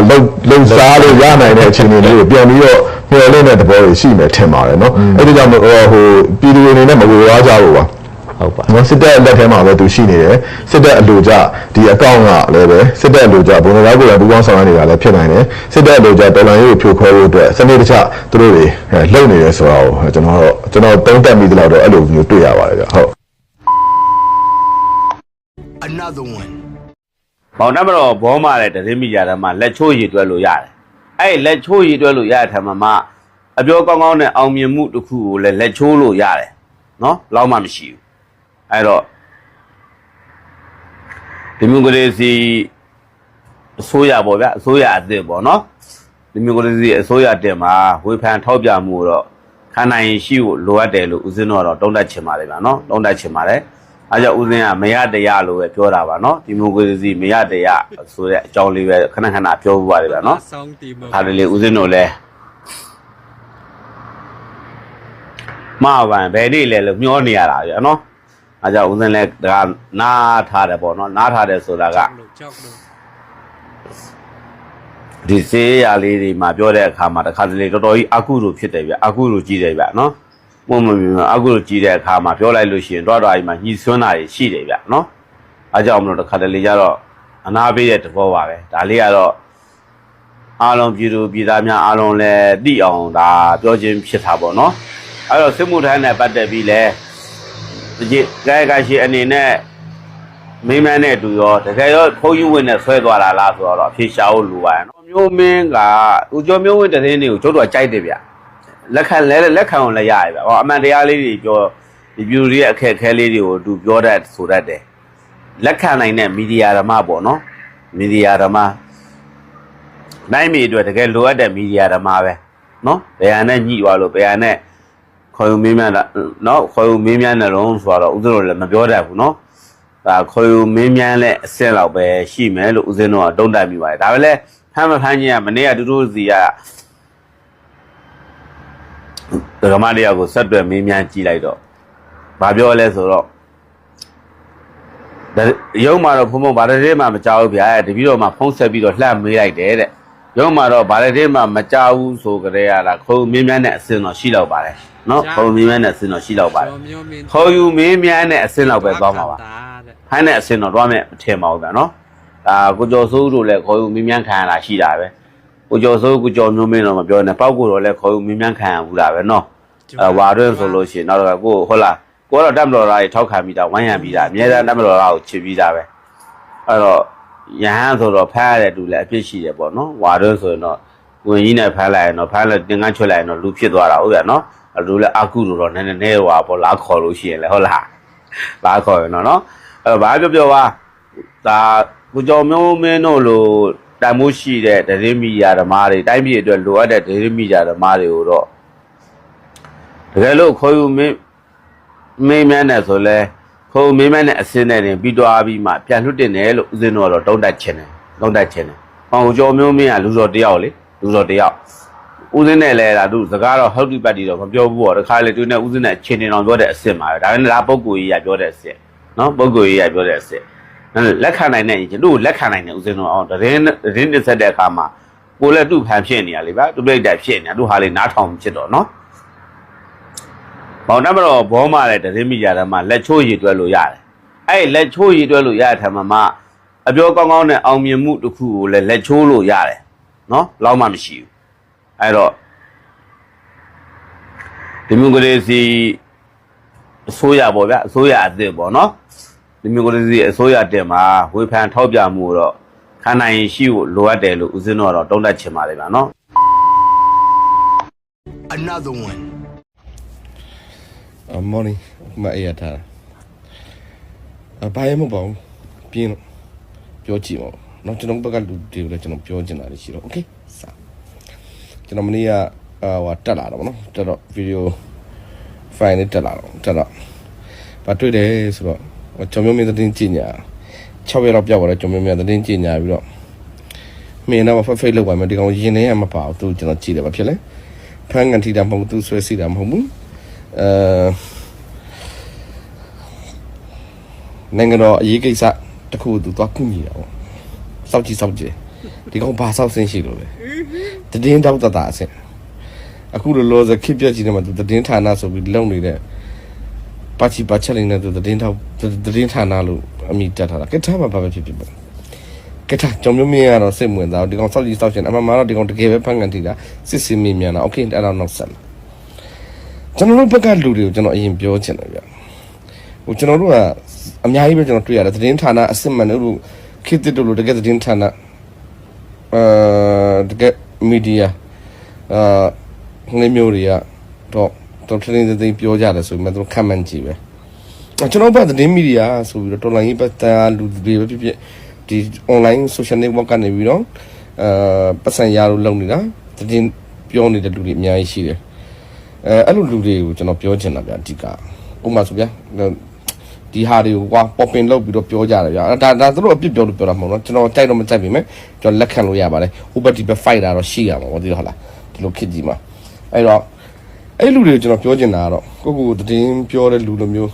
[SPEAKER 5] လုံစားလို့ရနိုင်တဲ့အခြေအနေမျိုးကိုပြန်ပြီးတော့မျှော်လင့်တဲ့သဘောတွေရှိမယ်ထင်ပါတယ်နော်အဲ့ဒီကြောင့်ဟိုပြည်သူတွေအနေနဲ့မဝေဝါးကြဘူးပါဟုတ်ပါနော်စစ်တပ်လက်ထဲမှာပဲသူရှိနေတယ်စစ်တပ်အလိုကြဒီအကောင့်ကလည်းပဲစစ်တပ်အလိုကြဘုံတော်ကိုလည်းပူးပေါင်းဆောင်ရနေတာလည်းဖြစ်နိုင်တယ်စစ်တပ်အလိုကြတော်လှန်ရေးကိုဖြိုခွဲဖို့အတွက်စနစ်တကျသူတို့တွေလုပ်နေတယ်ဆိုတာကိုကျွန်တော်သုံးသပ်မိသလောက်တော့အဲ့လိုမျိုးတွေ့ရပါတယ်ဗျဟုတ်
[SPEAKER 4] Another one.
[SPEAKER 6] ဘောင်နံပါတ်ဘောမှာတဲ့သတင်းမီဒီယာထဲမှာလက်ချိုးရည်တွဲလို့ရတယ်အဲ့လက်ချိုးရည်တွဲလို့ရတဲ့ထမှာမှအပြောကောင်းကောင်းနဲ့အောင်မြင်မှုတစ်ခုကိုလည်းလက်ချိုးလို့ရတယ်နော်လောက်မှမရှိဘူးအဲ့တော့ဒီမျိုးကလေးစီအစိုးရပေါ့ဗျာအစိုးရအသစ်ပေါ့နော်ဒီမျိုးကလေးစီအစိုးရတင်မှာဝေဖန်ထောက်ပြမှုတော့ခံနိုင်ရှိဖို့လိုအပ်တယ်လို့ဦးစင်းတော့တုံးတက်ချင်ပါတယ်ဗျာနော်တုံးတက်ချင်ပါတယ်အားကြောင့်ဦးစင်းကမရတရားလို့ပဲပြောတာပါနော်ဒီမိုကရေစီမရတရားဆိုတဲ့အကြောင်းလေးပဲခဏခဏပြောပြပါတယ်ဗျာနော်ဒါလေးဦးစင်းတို့လည်းမပန်ဘယ်နေ့လဲလို့မျောနေရတာဗျာနော်အားကြောင့်ဦးစင်းလည်းဒါနားထားတယ်ပေါ့နော်နားထားတယ်ဆိုတာကဒီစေးရလေးတွေမှာပြောတဲ့အခါမှာတစ်ခါတလေတော်တော်ကြီးအကုလို့ဖြစ်တယ်ဗျအကုလို့ကြီးတယ်ဗျနော်မမအကုလို့ကြီးတဲ့အခါမှာပြောလိုက်လို့ရှိရင်တော့ကြီးမှာညှိစွန်းတာရှိတယ်ဗျနော်အားကြောင့်မလို့တစ်ခါတလေကျတော့အနာပေးတဲ့သဘောပါပဲဒါလေးကတော့အားလုံးပြည်သူပြည်သားများအားလုံးလည်းသိအောင်ဒါပြောခြင်းဖြစ်တာပေါ့နော်အဲ့တော့စစ်မှုထမ်းနဲ့ပတ်သက်ပြီးလဲဒီကဲရှိအနေနဲ့မင်းမန်းနဲ့တူရောတကယ်တော့ဖုန်းယူဝင်နဲ့ဆွဲသွားတာလားဆိုတော့အဖြေရှာဖို့လိုပါတယ်နော်မျိုးမင်းကဦးကျော်မျိုးဝင်းတရင်တွေကိုကျုပ်တို့ကကြိုက်တယ်ဗျလက်ခံအောင်လည်းရတယ်ဗျဟောအမှန်တရားလေးတွေပြောဒီပြူတွေရဲ့အခက်အခဲလေးတွေကိုသူပြောတတ်ဆိုတတ်တယ်လက်ခံနိုင်တဲ့မီဒီယာဓမ္မပေါ့နော်မီဒီယာဓမ္မနိုင်မီအတွက်တကယ်လိုအပ်တဲ့မီဒီယာဓမ္မပဲနော်ဘယ်ဟာနဲ့ညှိသွားလို့ဘယ်ဟာနဲ့ခေါ်ယူမင်းများနော်ခေါ်ယူမင်းများနဲ့လုံးဆိုတော့ဦးဇင်းတို့လည်းမပြောတတ်ဘူးနော်ဒါခေါ်ယူမင်းများနဲ့အဆင့်လောက်ပဲရှိမယ်လို့ဦးဇင်းတို့ကတုံ့တက်မိပါတယ်ဒါပဲလေဖမ်းမဖမ်းချင်းကမနေ့ကတူတူစီကဒကမတရားကိုဆက်တွယ်မင်းများကြည့်လိုက်တော့ဘာပြောလဲဆိုတော့ရုံးမှာတော့ဖုံဖုံဘာတဲ့မှမကြောက်ဘူးဗျာတပည့်တော်မှဖုံးဆက်ပြီးတော့လှမ်းမေးလိုက်တယ်တဲ့ရုံးမှာတော့ဘာတဲ့မှမကြောက်ဘူးဆိုကြတဲ့ရတာခေါ်ယူမင်းများနဲ့အဆင့်တော့ရှိတော့ပါတယ်နော်ခေါ်ယူမင်းများနဲ့အဆင့်တော့ရှိတော့ပါတယ်ခေါ်ယူမင်းများနဲ့အဆင့်တော့ပဲသွားမှာပါဖိုင်းနဲ့အဆင့်တော့သွားမယ်မထင်ပါဘူးဗျာနော်ဒါကိုကျော်စိုးတို့လည်းခေါ်ယူမင်းများခံရတာရှိတာပဲကိုကျော်စိုးကိုကျော်မျိုးမင်းတော့မပြောနဲ့ပေါက်ကိုတော့လည်းခေါ်ယူမင်းများခံရဘူးလားပဲနော်ဝါတွင်းဆိုလို့ရှိရင်နောက်တော့ကိုဟုတ်လားကိုတော့တတ်မတော်သားကြီးထောက်ခံပြီးတာဝိုင်းရံပြီးတာအများအားတတ်မတော်သားကိုချစ်ပြီးတာပဲအဲ့တော့ရဟန်းဆိုတော့ဖမ်းရတဲ့သူလည်းအပြစ်ရှိတယ်ပေါ့နော်ဝါတွင်းဆိုရင်တော့ဝင်ကြီးနဲ့ဖမ်းလိုက်ရင်တော့ဖမ်းလိုက်တင်ကန်းချွတ်လိုက်ရင်တော့လူဖြစ်သွားတာဟုတ်ရနော်လူလည်းအကုလို့တော့နည်းနည်းဟွာပေါ့လားခေါ်လို့ရှိရင်လည်းဟုတ်လားလားခေါ်ရင်တော့နော်အဲ့တော့ဘာပြောပါဒါကိုကျော်မျိုးမင်းတို့လိုတန်မိုးရှိတဲ့သတင်းမီဒီယာဓမ္မတွေတိုင်းပြည်အတွက်လိုအပ်တဲ့သတင်းမီဒီယာဓမ္မတွေကိုတော့တကယ်လို့ခေါ်ယူမင်းမြန်းနဲ့ဆိုလဲခေါ်ယူမင်းမြန်းနဲ့အစင်းနဲ့တင်ပြီးသွားပြီးမှပြန်လွတ်တင်တယ်လို့ဦးဇင်းတို့ကတော့တုံးတက်ချင်တယ်။ဟောကျော်မျိုးမင်းကလူတော်တယောက်လေလူတော်တယောက်ဦးဇင်းနဲ့လဲဒါသူစကားတော့ဟုတ်တိပတ်တီတော့မပြောဘူးပေါ့တခါလေသူနဲ့ဦးဇင်းနဲ့ချင်းတင်အောင်ပြောတဲ့အစ်စ်မှာပဲဒါပေမဲ့ဒါပုဂ္ဂိုလ်ကြီးကပြောတဲ့အစ်စ်နော်ပုဂ္ဂိုလ်ကြီးကပြောတဲ့အစ်စ် လက်ခံနိုင်တဲ့ကျွန်တော်လက်ခံနိုင်တဲ့ဦးစင်းတော့အောင်တရင်တင်ဆက်တဲ့အခါမှာကိုလည်းသူ့ဖန်ဖြစ်နေရလေဗျာသူပြိတ္တဖြစ်နေသူဟာလေးနားထောင်ဖြစ်တော့နော်ဘောင်နံပါတ်ဘောမှာလည်းတရင်မိကြတယ်မှာလက်ချိုးရည်တွဲလို့ရတယ်အဲ့လက်ချိုးရည်တွဲလို့ရတဲ့ထက်မှာအပြောကောင်းကောင်းနဲ့အောင်မြင်မှုတစ်ခုကိုလည်းလက်ချိုးလို့ရတယ်နော်လောက်မှမရှိဘူးအဲ့တော့ဒီမိုကရေစီအစိုးရပေါ့ဗျာအစိုးရအသစ်ပေါ့နော်ဒီမိုကရေစီအစိုးရတင်မှာဝေဖန်ထောက်ပြမှုတော့ခံနိုင်ရှိဖို့လိုအပ်တယ်လို့ဦးစင်းတော့တုံးတက်ချင်ပါတယ်ဗျာနော်
[SPEAKER 4] Another one.
[SPEAKER 7] Morning မအေးရထားဘာမှမပေါ့ပြင်းတော့ပြောကြည့်ပါတော့ကျွန်တော်ဘက်ကလူတွေကိုလည်းကျွန်တော်ပြောချင်တာရှိတော့ okay စကျွန်တော်မနေ့ကဟိုတက်လာတော့ဗောနော်တက်တော့ video file နဲ့တက်လာတော့ဘာတွေ့တယ်ဆိုတော့ကျွန်တော်မျိုးသတင်းကြည့်ညာ6ရက်တော့ပြောက်သွားတယ်ကျွန်တော်မျိုးသတင်းကြည့်ညာပြီးတော့မင်းတော့ Facebook လောက်ပါမယ်ဒီကောင်ရင်ထဲမှာမပါဘူးသူကျွန်တော်ကြည့်တယ်ဘာဖြစ်လဲဖန်ကန်ထီတာမဟုတ်သူဆွဲစီတာမဟုတ်ဘူးနိုင်ငံတော်အရေးကိစ္စတခုသူသွားကူညီတာပေါ့စောက်ကြည့်ဒီကောင်ဘာစောက်ဆင်းရှိလို့လဲတည်င်းတောက်တအဆင်အခုလောစခိပြက်ကြီးနေမှာသူတည်င်းဌာနဆိုပြီးလုံနေတဲ့ပါချီပါချက်လေးနဲ့သူတည်င်းဌာနလို့အမိတက်ထားတာကဲထားမှာဘာပဲဖြစ်ပေါ့ကဲထားကျွန်တော်မျိုးကတော့စိတ်ဝင်စားဒီကောင်စောက်ကြည့်ရှင်အမှန်မှာတော့ဒီကောင်တကယ်ပဲဖန်ကန်ထီတာစစ်စစ်မြင်မြန်တာโอเคအဲ့တော့နောက်ဆက်ကျွန်တော်တို့ဘက်ကလူတွေကိုကျွန်တော်အရင်ပြောချင်တယ်ဗျဟိုကျွန်တော်တို့ကအများကြီးပဲကျွန်တော်တွေ့ရတယ်သတင်းဌာနအစစ်မှန်တို့ခေတ်တို့လိုတကယ်သတင်းဌာနတကယ်မီဒီယာငွေမျိုးတွေကတော့ထင်းသိပြောကြတယ်ဆိုပေမဲ့သူခံမှန်းကြည့်ပဲကျွန်တော်ဘက်သတင်းမီဒီယာဆိုပြီးတော့တော်လိုင်းပတ်သားလူတွေပဲဖြစ်ဒီ online social network ကနေပြီးတော့ပတ်စံရလို့လုပ်နေတာသတင်းပြောနေတဲ့လူတွေအများကြီးရှိတယ်အဲ့လိုလူတွေကိုကျွန်တော်ပြောချင်တာဗျအဓိကဥပမာဆိုဗျာဒီဟာတွေကိုကွာပေါ်ပင်လုပ်ပြီးတော့ပြောကြတယ်ဗျာဒါသူတို့အပြစ်ပြောလို့ပြောတာမဟုတ်နော်ကျွန်တော်ကြိုက်တော့မကြိုက်ပြီမဲ့ကျွန်တော်လက်ခံလို့ရပါတယ်ဟိုဘက်ဒီဘက် fight တာတော့ရှိရမှာပေါ့ဒီလိုဟုတ်လားဒီလိုခစ်ကြီးမှာအဲ့တော့အဲ့လူတွေကိုကျွန်တော်ပြောချင်တာကတော့ကိုသတင်းပြောတဲ့လူလိုမျိုး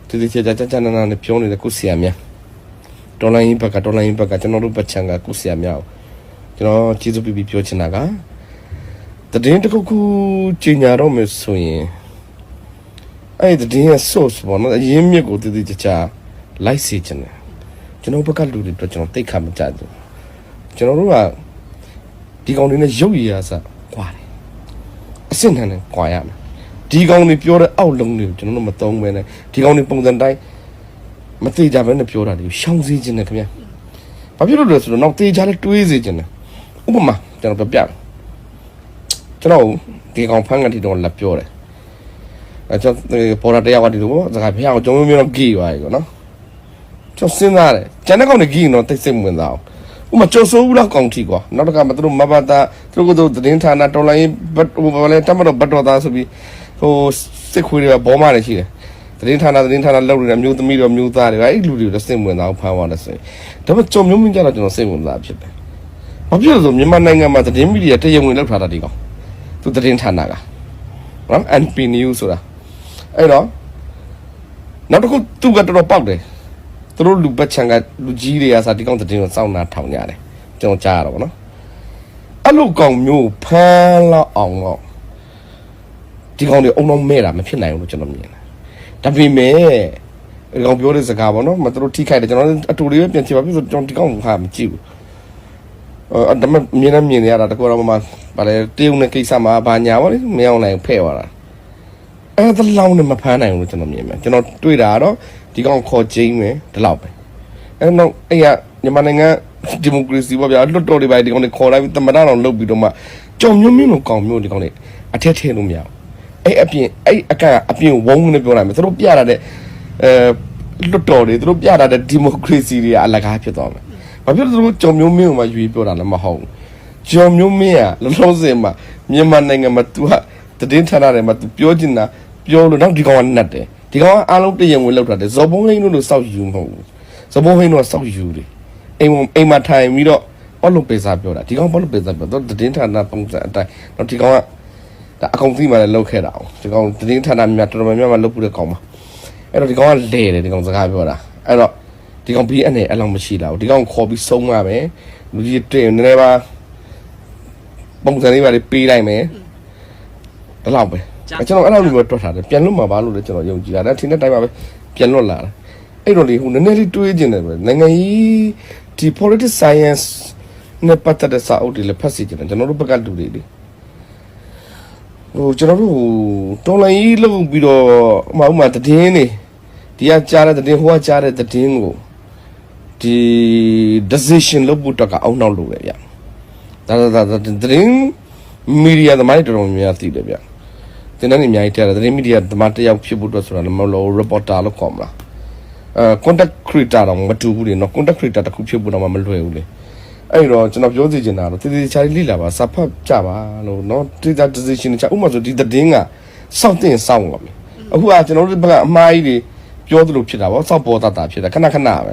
[SPEAKER 7] ဒီချာချာနာနာနဲ့ပြောနေတဲ့ကိုဆရာများဒေါ်လာရင်းဘက်ကကျွန်တော်တို့ပတ်ချံကကိုဆရာများကျွန်တော်ကျေးဇူးပြုပြီးပြောချင်တာကသတင်းတစ်ခုကြီးညာတော့မယ်ဆိုရင်အဲ့သတင်းရဲ့ source ပေါ့နော်အရင်းမြစ်ကိုတည်ချာလိုက်စေချင်တယ်ကျွန်တော်ဘက်ကလူတွေတော့ကျွန်တော်သိခါမကြဘူးကျွန်တော်တို့ကဒီကောင်တွေနဲ့ရုပ်ရည်ရစားကွာတယ်အစစ်နဲ့ကွာရမယ်ဒီကောင်တွေပြောတဲ့အောက်လုံးတွေကိုကျွန်တော်တို့မသုံးဘဲနဲ့ဒီကောင်တွေပုံစံတိုင်းမသိကြဘဲနဲ့ပြောတာတွေရှောင်စေချင်တယ်ခင်ဗျာဘာဖြစ်လို့လဲဆိုတော့နောက်သိကြလဲတွေးစေချင်တယ်ဥပမာကျွန်တော်ပြကျွန်တော်ဒီကောင်ဖန်ကန်တီတော့လက်ပြောတယ်ကျွန်တော်ပေါ်လာတရားဝတီလို့စကားဖျောက်ကျွန်တော်မျိုးတော့ကြည့်ပါရေကောနော်ကျွန်တော်စဉ်းစားတယ်ကျန်တဲ့ကောင်တွေကြည့်ရင်တော့သိစိတ်ဝင်စားအောင်ဥမာကျော်စိုးဦးလောက်ကောင်ထီကွာနောက်တစ်ခါမသူတို့မဘာတာသူတို့သတင်းဌာနတော်လိုင်းဘတ်ဟိုဘာလဲတမတော့ဘတ်တော်သားဆိုပြီးဟိုစစ်ခွေးတွေကဘောမတွေရှိတယ်သတင်းဌာနလောက်နေမျိုးသမီးတော်မျိုးသားတွေအဲ့လူတွေကိုစိတ်ဝင်စားအောင်ဖမ်းသွားတယ်ဆိုရင်ဒါပေမဲ့ကျွန်တော်မျိုးကြတော့ကျွန်တော်စိတ်ဝင်စားဖြစ်တယ်ဘာဖြစ်လို့ဆိုမြန်မာနိုင်ငံမှာသတင်းမီဒီယာတရားဝင်လောက်ထားတာဒီကောင်သူသတင်းဌာနကနော် NP News ဆိုတာအဲ့တော့နောက်တစ်ခုသူကတော်ပေါက်တယ်သူတို့လူပတ်ချံကလူကြီးတွေကစားဒီကောင်သတင်းကိုစောင့်နာထောင်ကြတယ်ကျွန်တော်ကြားရတော့ဗောနော်အဲ့လိုကောင်မျိုးဖမ်းလောက်အောင်တော့ဒီကောင်တွေအုံလုံးမဲ့တာမဖြစ်နိုင်ဘူးလို့ကျွန်တော်မြင်တယ်ဒါပေမဲ့ဒီကောင်ပြောတဲ့စကားဗောနော်မသူတို့ထိခိုက်တယ်ကျွန်တော်အတူလေးပဲပြန်ချင်ပါပြီဆိုကျွန်တော်ဒီကောင်ဟာမကြည့်ဘူးဒါမှမြင်နေရတာတကူတော့မှဗာလေတေးုံနဲ့ကိစ္စမှာဘာညာဗောလေမအောင်နိုင်ဖဲ့သွားတာအဲ့ဒါလောင်းနဲ့မဖမ်းနိုင်ဘူးလို့ကျွန်တော်မြင်တယ်ကျွန်တော်တွေ့တာကတော့ဒီကောင်ခေါ်ချင်းပဲဒီလောက်ပဲအဲ့တော့အဲ့ရမြန်မာနိုင်ငံဒီမိုကရေစီပေါ့ဗျာလွတ်တော်တွေပါဒီကောင်တွေခေါ်လိုက်ပြီးတမန်တော်လုပ်ပြီးတော့မှကြောင်မျိုးလိုကောင်မျိုးဒီကောင်တွေအထက်ထဲလို့မရဘူးအဲ့အပြင်အဲ့အပြင်ဝုန်းနဲ့ပြောလိုက်မယ်သူတို့ပြရတဲ့လွတ်တော်တွေသူတို့ပြရတဲ့ဒီမိုကရေစီတွေအလကားဖြစ်သွားမယ်ဘာဖြစ်လို့သူတို့ကြောင်မျိုးကိုမှယူပြီးပြောတာလည်းမဟုတ်ဘူးကြောင်မျိုးကလုံးလုံးစင်မှာမြန်မာနိုင်ငံမှာသူကသတင်းဌာနတွေမှာသူပြောချင်တာပြောလို့နောက်ဒီကောင်ကနှက်တယ်ဒီကောင်ကအားလုံးတည်ရင်ဝင်လောက်တာတယ်ဇော်ဘုံဟိန်းတို့စောက်ယူမဟုတ်ဘူးဇော်ဘုံဟိန်းတို့စောက်ယူတယ်အိမ်မှာထိုင်ပြီးတော့ဘာလို့ပေစားပြောတာဒီကောင်ဘာလို့ပေစားပြောတော့သတင်းဌာနပုံစံအတိုင်းတော့ဒီကောင်ကဒါအကောင်သိမှလည်းလောက်ခဲ့တာအောင်ဒီကောင်သတင်းဌာနများတော်တော်များများလုပ်ပြီးတဲ့ကောင်ပါအဲ့တော့ဒီကောင်ကလဲတယ်ဒီကောင်စကားပြောတာအဲ့တော့ ဒီကောင်ပြီးအနေအဲ့လောက်မရှိလာဘူးဒီကောင်ခေါ်ပြီးဆုံးရမယ်လူကြီးတွေ့နည်းနည်းပါပုံစံလေးပါလေးပေးလိုက်မယ်အဲ့လောက်ပဲကျွန်တော်အဲ့လောက်လိုတွက်ထားတယ်ပြန်လွတ်မှာပါလို့လည်းကျွန်တော်ယုံကြည်တာဒါထင်တဲ့တိုင်းပါပဲပြန်လွတ်လာတာအဲ့တော့လေဟိုနည်းနည်းလေးတွေးကျင်တယ်ပဲနိုင်ငံကြီးဒီ politics science နဲ့ပတ်သက်တဲ့စာအုပ်တွေလည်းဖတ်စီကျင်တယ်ကျွန်တော်တို့ဘက်ကလူတွေလေဟိုကျွန်တော်တို့တော်လိုင်းကြီးလုပ်ပြီးတော့ဥမာတည်င်းနေဒီကကြားတဲ့တည်င်းဟိုကကြားတဲ့တည်င်းကိုဒီ decision လုပ်ဖို့တော့အောင်နောက်လုပ်တယ်ဗျဒါတည်င်းမီဒီယာသမားတွေတော်တော်များသိတယ်ဗျတင်တဲ့နေအများကြီးတဲ့တည်င်းမီဒီယာသမားတယောက်ဖြစ်ဖို့အတွက်ဆိုတာလည်းမလို့ reporter လို့ခေါ်မလားcontent creator တော့မတူဘူးလေနော် content creator တခုဖြစ်ဖို့တော့မလွယ်ဘူးလေအဲ့တော့ကျွန်တော်ပြောစီချင်တာတော့တည်ချာလေးလာပါစာဖတ်ကြပါလို့နော် data decision ချဥပမာဆိုဒီသတင်းကစောင့်တင်စောင့်ပါမယ်အခုကကျွန်တော်တို့ဘက်ကအမှားကြီးတွေပြောသလိုဖြစ်တာပေါ့စောင့်ပေါ်တာဖြစ်တာခဏခဏပဲ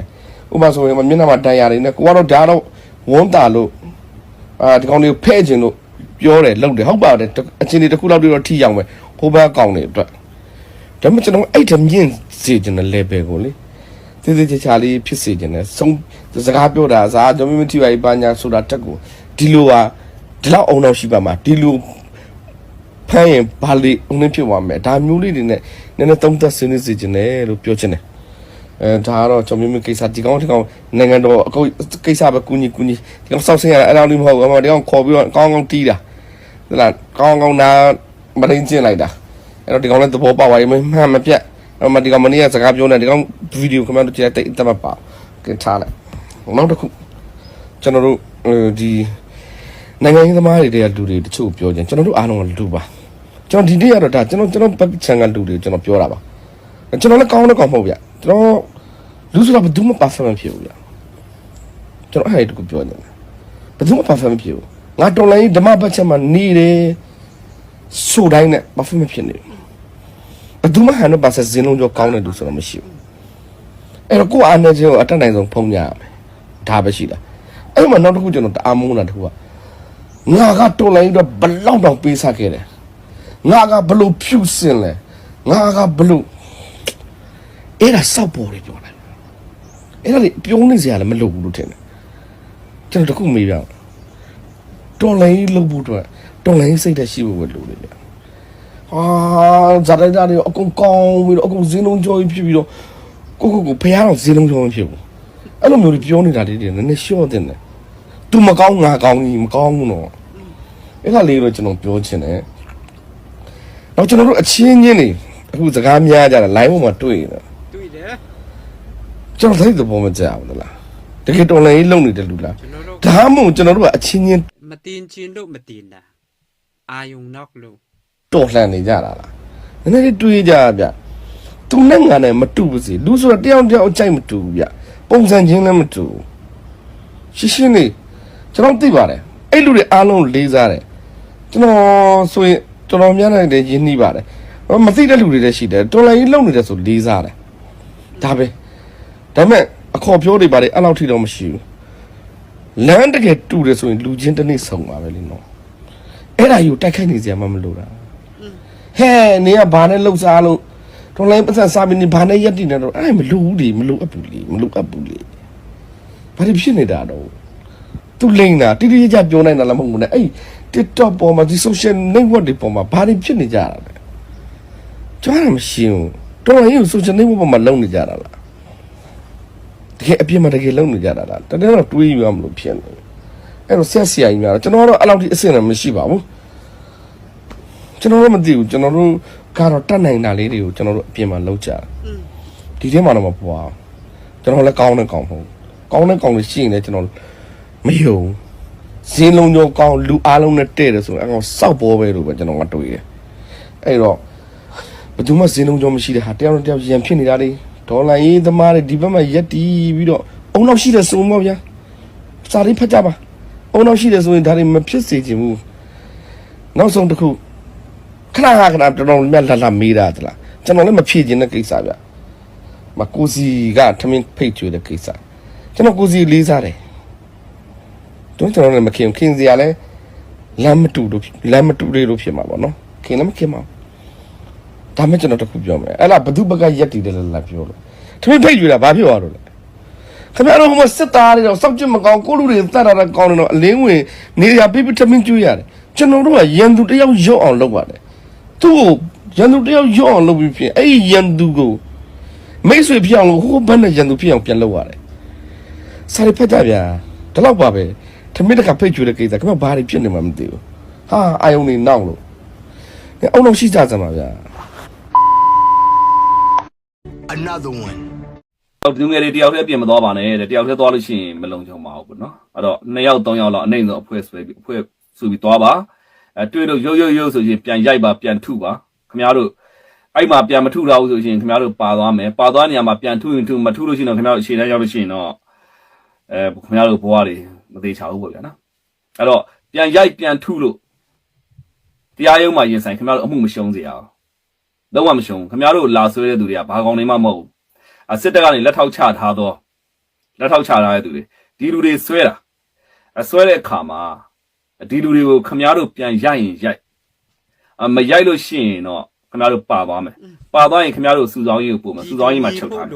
[SPEAKER 7] ဥပမာဆိုရင်မျက်နှာမှာတန်ရာတွေနဲ့ကိုကတော့ဒါတော့ဝန်းတာလို့ဒီကောင်လေးဖဲ့ခြင်းလို့ပြောတယ်လုပ်တယ်ဟုတ်ပါတယ်အချင်းတွေတစ်ခုလောက်တော့ထိရောက်မယ်ဟိုဘက်အကောင်တွေအတွက်ဒါပေမဲ့ကျွန်တော်အဲ့တမြင့်စေခြင်းတဲ့ level ကိုလေသေးချာလေးဖြစ်စေခြင်းနဲ့ဆုံးစကားပြောတာစားကျွန်တော်မထိပါဘူးပါညာဆိုတာတက်ကိုဒီလိုဟာဒီလောက်အောင်တော့ရှိပါမှာဒီလိုဖမ်းရင်ဘာလေးအုံနဲ့ဖြစ်သွားမယ်ဒါမျိုးလေးတွေနဲ့နည်းနည်းသုံးသပ်ဆွေးနွေးစေခြင်းနဲ့လို့ပြောချင်တယ်ဒါကတော့ကျွန်တော်မျိုးကိစ္စဒီကောင်နိုင်ငံတော်အခုကိစ္စပဲကူညီဒီကောင်စောက်ဆင်းရအဲ့လိုမျိုးမဟုတ်ဘူးဒီကောင်ခေါ်ပြီးတော့ကောင်းတီးတာဟုတ်လားကောင်းနာမရင်းကျင်လိုက်တာအဲ့တော့ဒီကောင်လည်းသဘောပေါက်သွားပြီမှန်မပြတ်မဒီကောင်မနေ့ကစကားပြောနေဒီကောင်ဗီဒီယိုခင်ဗျားတို့ကြည့်လိုက်တိတ်မပါကင်ထားလိုက်နောက်တစ်ခုကျွန်တော်တို့ဒီနိုင်ငံရေးသမားတွေတဲ့လူတွေတချို့ပြောကြကျွန်တော်တို့အားလုံးကလူပါကျွန်တော်ဒီနေ့ကတော့ဒါကျွန်တော်ဘက်ချန်ကလူတွေကျွန်တော်ပြောတာပါကျွန်တော်လည်းကောင်းတော့ကောင်းမဟုတ်ဗျကျွန်တော်လူဆိုတာဘယ်သူမှ perfect မဖြစ်ဘူးဗျကျွန်တော်အဲ့ဒါတခုပြောနေတယ်ဘယ်သူမှ perfect မဖြစ်ဘူးငါတော်လိုင်းဓမ္မဘက်ချန်မှာနေတယ်ဆိုတိုင်းနဲ့ perfect မဖြစ်နေဘူးဘယ်သူမှဟန်တော့ပါစစင်းလုံးကြောကောင်းတယ်လို့ဆိုတော့မရှိဘူးအဲ့တော့ကိုယ်အားနဲ့ချင်းကိုအတက်နိုင်ဆုံးဖုံးကြရမယ်ဒါပဲရှိတာအဲ့မှာနောက်တစ်ခုကျွန်တော်တအားမုန်းတာတစ်ခုကငါကတော်လိုင်းတော့ဘလောက်တောင်ပေးစားခဲ့တယ်ငါကဘလို့ဖြူစင်လဲငါကဘလို့အဲ့ဒါစောက်ပေါ်တယ်ပြောလိုက်အဲ့ဒါလေပြုံးနေစရာလည်းမလုပ်ဘူးလို့ထင်တယ်ကျွန်တော်တခုမေးပြတော်လိုင်းလုပ်ဖို့အတွက်တော်လိုင်းစိတ်သက်ရှိဖို့ပဲလုပ်တယ်ဗျဇာတ်တိုင်းတွေအကုန်ကောင်းပြီးတော့အကုန်ဇင်းလုံးကြောကြီးဖြစ်ပြီးတော့ကိုဖះတော့ဇင်းလုံးကြောမဖြစ်ဘူးအဲ့လိုမျိုးပြောနေတာတွေနည်းနည်းရှော့တင်တယ်သူမကောင်းငါကောင်းကြီးမကောင်းဘူးတော့အဲ့ဒါလေးတော့ကျွန်တော်ပြောချင်တယ်နောက်ကျွန်တော်တို့အချင်းချင်းနေအခုစကားများကြတာ line ပေါ်မှာတွေ့နေတာ
[SPEAKER 2] တွေ့တယ်
[SPEAKER 7] ကျွန်တော်သိတဲ့ပုံမကြဘူးလားတကယ်တော်လည်းလုံနေတယ်လူလားဒါမှမဟုတ်ကျွန်တော်တို့ကအချင်းချင်း
[SPEAKER 2] မတင်ချင်းလို့မတင်တာအာယုံနောက်လို့
[SPEAKER 7] တော်လှန်နေကြတာလားနည်းနည်းလေးတွေးကြဗျသူနဲ့ငါနဲ့မတူဘူးစီလူဆိုတာတယောက်တယောက်အကြိုက်မတူဘူးဗျပုံစံချင်းလည်းမတူရှင်းရှင်းလေးကျွန်တော်သိပါတယ်အဲ့လူတွေအားလုံးလေးစားတယ်ကျွန်တော်ဆိုရင်တော်တော်များများလည်းရင်းနှီးပါတယ်မသိတဲ့လူတွေလည်းရှိတယ်တော်လည်းလုံနေတယ်ဆိုလေးစားတယ်ဒါပဲဒါပေမဲ့အခေါ်ပြောတွေပါတယ်အဲ့လောက်ထိတော့မရှိဘူးလမ်းတကယ်တူတယ်ဆိုရင်လူချင်းတစ်နေ့ဆုံပါပဲလေနော်အဲ့ဒါယူတိုက်ခိုက်နေစရာမှမလိုတာဟဲ့နေကဘာနဲ့လှုပ်ရှားလို့တော်လိုင်းပတ်စံစားပြီးနေဘာနဲ့ရက်တည်နေတော့အဲ့မလိုဘူးလေမလိုအပ်ဘူးလေမလိုအပ်ဘူးလေဘာတွေဖြစ်နေတာတော့သူလိမ့်တာတိတိကျကျပြောနိုင်တာလည်းမဟုတ်ဘူးနဲ့အဲ့ TikTok ပေါ်မှာဒီ social network တွေပေါ်မှာဘာတွေဖြစ်နေကြတာလဲကျွန်တော်မရှိဘူးတော်လိုင်းကို social network ပေါ်မှာလုံနေကြတာလားတကယ်အပြစ်မှတကယ်လုံနေကြတာလားတကယ်တော့တွေးရမလို့ဖြစ်နေအဲ့တော့ဆက်ဆရာကြီးများတော့ကျွန်တော်တော့အဲ့လောက်ထိအဆင်လည်းမရှိပါဘူးကျွန်တော်တို့မသိဘူးကျွန်တော်တို့ကတော့တတ်နိုင်တာလေးတွေကိုကျွန်တော်တို့အပြင်မှာလုပ်ကြတယ်ဒီထဲမှာတော့မပွားကျွန်တော်လည်းကောင်းတဲ့ကောင်းဟုတ်ကောင်းတဲ့ကောင်းလို့ရှိရင်လည်းကျွန်တော်မယုံဈေးလုံးကြောကောင်းလူအားလုံးနဲ့တဲ့တယ်ဆိုတော့အကောင်စောက်ပေါ်ပဲလို့ပဲကျွန်တော်ကတွေးတယ်အဲ့တော့ဘယ်သူမှဈေးလုံးကြောမရှိတဲ့ဟာတယောက်တယောက်ရန်ဖြစ်နေတာလေဒေါ်လာရေးသမားတွေဒီဘက်မှာရက်တီးပြီးတော့အုံနောက်ရှိတယ်ဆိုမှဗျာစာလေးဖတ်ကြပါအုံနောက်ရှိတယ်ဆိုရင်ဒါတွေမဖြစ်စေချင်ဘူးနောက်ဆုံးတစ်ခုခဏတော်တော်များလာမေးတာတလားကျွန်တော်လည်းမဖြေချင်တဲ့ကိစ္စဗျမကိုစီကထမင်းဖိတ်ကျွေးတဲ့ကိစ္စကျွန်တော်ကိုစီလေးစားတယ်ကျွန်တော်လည်းမခင်စရာလဲလမ်းမတူလို့ဖြစ်မှာပေါ့နော်ခင်လည်းမခင်ပါဒါမှကျွန်တော်တခုပြောမယ်အဲ့လားဘသူဘက်ကရက်တည်တယ်လားပြောလို့ထမင်းဖိတ်ကျွေးတာဘာဖြစ်သွားလို့လဲ ခင်ဗျားတို့ဟိုမှာစစ်သားတွေတော့စောက်ကျစ်မကောင်းကိုလူတွေတတ်တာကောင်းတယ်တော့အလင်းဝင်နေရပြပြထမင်းကျွေးရတယ်ကျွန်တော်တို့ကရန်သူတယောက်ရော့အောင်လုပ်ရတယ်သူ့ကိုရန်သူတယောက်ရော့အောင်လုပ်ပြီးဖြစ်အဲ့ဒီရန်သူကိုမိတ်ဆွေဖြစ်အောင်လို့ဟိုဘက်နဲ့ရန်သူဖြစ်အောင်ပြန်လုပ်ရတယ်စာရိဖတ်ကြဗျာဒီလောက်ပါပဲထမင်းတကဖိတ်ကျွေးတဲ့ကိစ္စခင်ဗျာဘာတွေဖြစ်နေမှမသိဘူးဟာအာယုံနေနောက်လို့အုံလုံးရှိကြစမ်းပါဗျာ
[SPEAKER 4] Another one.
[SPEAKER 8] လူငယ်တွေတယောက်တည်းပြင်မသွားပါနဲ့တဲ့တယောက်တည်းသွားလို့ရှိရင်မလုံခြုံပါဘူးပေါ့နော်အဲ့တော့2ယောက်3ယောက်လောက်အနေနဲ့အဖွဲ့ဆွဲပြီးအဖွဲ့စုပြီးသွားပါတွေ့လို့ရုပ်ဆိုရင်ပြန်ရိုက်ပါပြန်ထုပါခင်ဗျားတို့အဲ့မှာပြန်မထုတော့ဘူးဆိုရင်ခင်ဗျားတို့ပါသွားမယ်ပါသွားနေရာမှာပြန်ထုရင်ထုမထုလို့ရှိရင်တော့ခင်ဗျားတို့အခြေတန်းရောက်လို့ရှိရင်တော့ခင်ဗျားတို့ဘဝတွေမသေးချဘူးပေါ့ဗျာနော်အဲ့တော့ပြန်ရိုက်ပြန်ထုလို့တရားရုံးမှာရင်ဆိုင်ခင်ဗျားတို့အမှုမရှုံးစေရအောင်လုံးဝမရှုံးခင်ဗျားတို့လာဆွဲတဲ့သူတွေကဘာကောင်နေမှမဟုတ်စစ်တပ်ကနေလက်ထောက်ချထားတဲ့သူတွေဒီလူတွေဆွဲတာဆွဲတဲ့အခါမှာဒီလူတွေကိုခမားတို့ပြန်ရိုက်ရင်ရိုက်မရိုက်လို့ရှိရင်တော့ခမားတို့ပါသွားမယ်ပါသွားရင်ခမားတို့စုဆောင်ရေးကိုပို့မယ်စုဆောင်ရေးမှာချုပ်ထား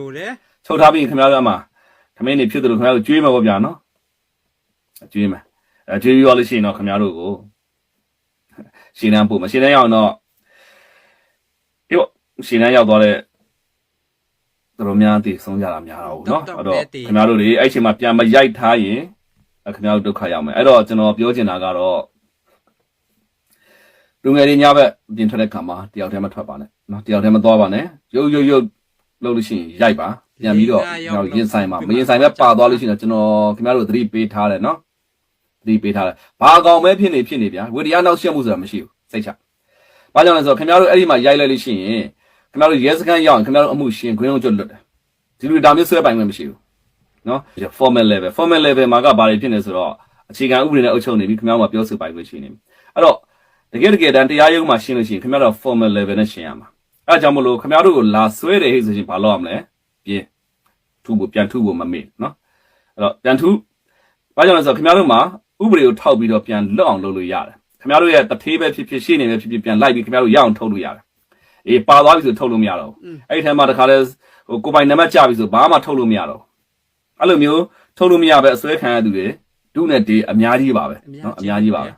[SPEAKER 8] ပြီးခမားတို့မှာခမင်းနေဖြစ်တယ်လို့ခမားတို့ကျွေးမှာပေါ့ဗျာနော်ကျွေးမှာကျွေးပြီးတော့လို့ရှိရင်တော့ခမားတို့ကိုရှင်းတန်းပို့မယ်ရှင်းတန်းရောက်တော့ဒီရှင်းတန်းရောက်သွားတဲ့တို့များတည်ဆုံးကြတာများတော့ဘူးเนาะအဲ့တော့ခင်ဗျားတို့တွေအဲ့ချိန်မှာပြန်မရိုက်ထားရင်ခင်ဗျားတို့ဒုက္ခရောက်မယ်အဲ့တော့ကျွန်တော်ပြောချင်တာကတော့လူငယ်တွေညဘက်ပြင်ထွက်တဲ့ခါမှာတယောက်တည်းမထွက်ပါနဲ့เนาะတယောက်တည်းမသွားပါနဲ့ရုပ်လုပ်လို့ရှိရင်ရိုက်ပါပြန်ပြီးတော့ကျွန်တော်ရင်ဆိုင်ပါမရင်ဆိုင်ပဲပါသွားလို့ရှိရင်ကျွန်တော်ခင်ဗျားတို့သတိပေးထားတယ်เนาะသတိပေးထားတယ်ဘာကောင်ပဲဖြစ်နေဗျာဝေတရားနောက်ရှက်မှုဆိုတာမရှိဘူးစိတ်ချဘာကြောင့်လဲဆိုတော့ခင်ဗျားတို့အဲ့ဒီမှာရိုက်လိုက်လို့ရှိရင်ခင်ဗျားတို့ရဲစခန်းရောက်ရင်ခင်ဗျားတို့အမှုရှင်ခွင်းလုံးကျွတ်လွတ်တယ်ဒီလိုဒါမျိုးဆွဲပိုင်ခွင့်မရှိဘူးเนาะ formal level မှာကဘာတွေဖြစ်နေဆိုတော့အခြေခံဥပဒေနဲ့အုပ်ချုပ်နေပြီခင်ဗျားတို့ပြောဆိုပိုင်ခွင့်ရှိနေပြီအဲ့တော့တကယ်တမ်းတရားရုံးမှာရှင်းလို့ရှိရင်ခင်ဗျားတို့ formal level နဲ့ရှင်းရမှာအဲ့ဒါကြောင့်မလို့ခင်ဗျားတို့ကိုလာဆွဲတယ်ဟဲ့ဆိုရင်ဘာလုပ်ရမလဲပြန်ထုဖို့မမေ့เนาะအဲ့တော့ပြန်ထုဘာကြောင့်လဲဆိုတော့ခင်ဗျားတို့မှာဥပဒေကိုထောက်ပြီးတော့ပြန်လွတ်အောင်လုပ်လို့ရတယ်ခင်ဗျားတို့ရဲ့တထေးပဲဖြစ်ရှင်းနေပဲဖြစ်ပြန်လိုက်ပြီးခင်ဗျားတို့ရအောင်ထုတ်လို့ရတယ်အေးပါသွားပြီဆိုထုတ်လို့မရတော့ဘူးအဲ့ဒီထဲမှာတခါလဲဟိုကိုပိုင်နံပါတ်ကြပြီဆိုဘာမှထုတ်လို့မရတော့အဲ့လိုမျိုးထုတ်လို့မရပဲအစွဲခံရသူတွေဒုနဲ့ဒေးအများကြီးပါပဲเนาะအများကြီးပါပဲ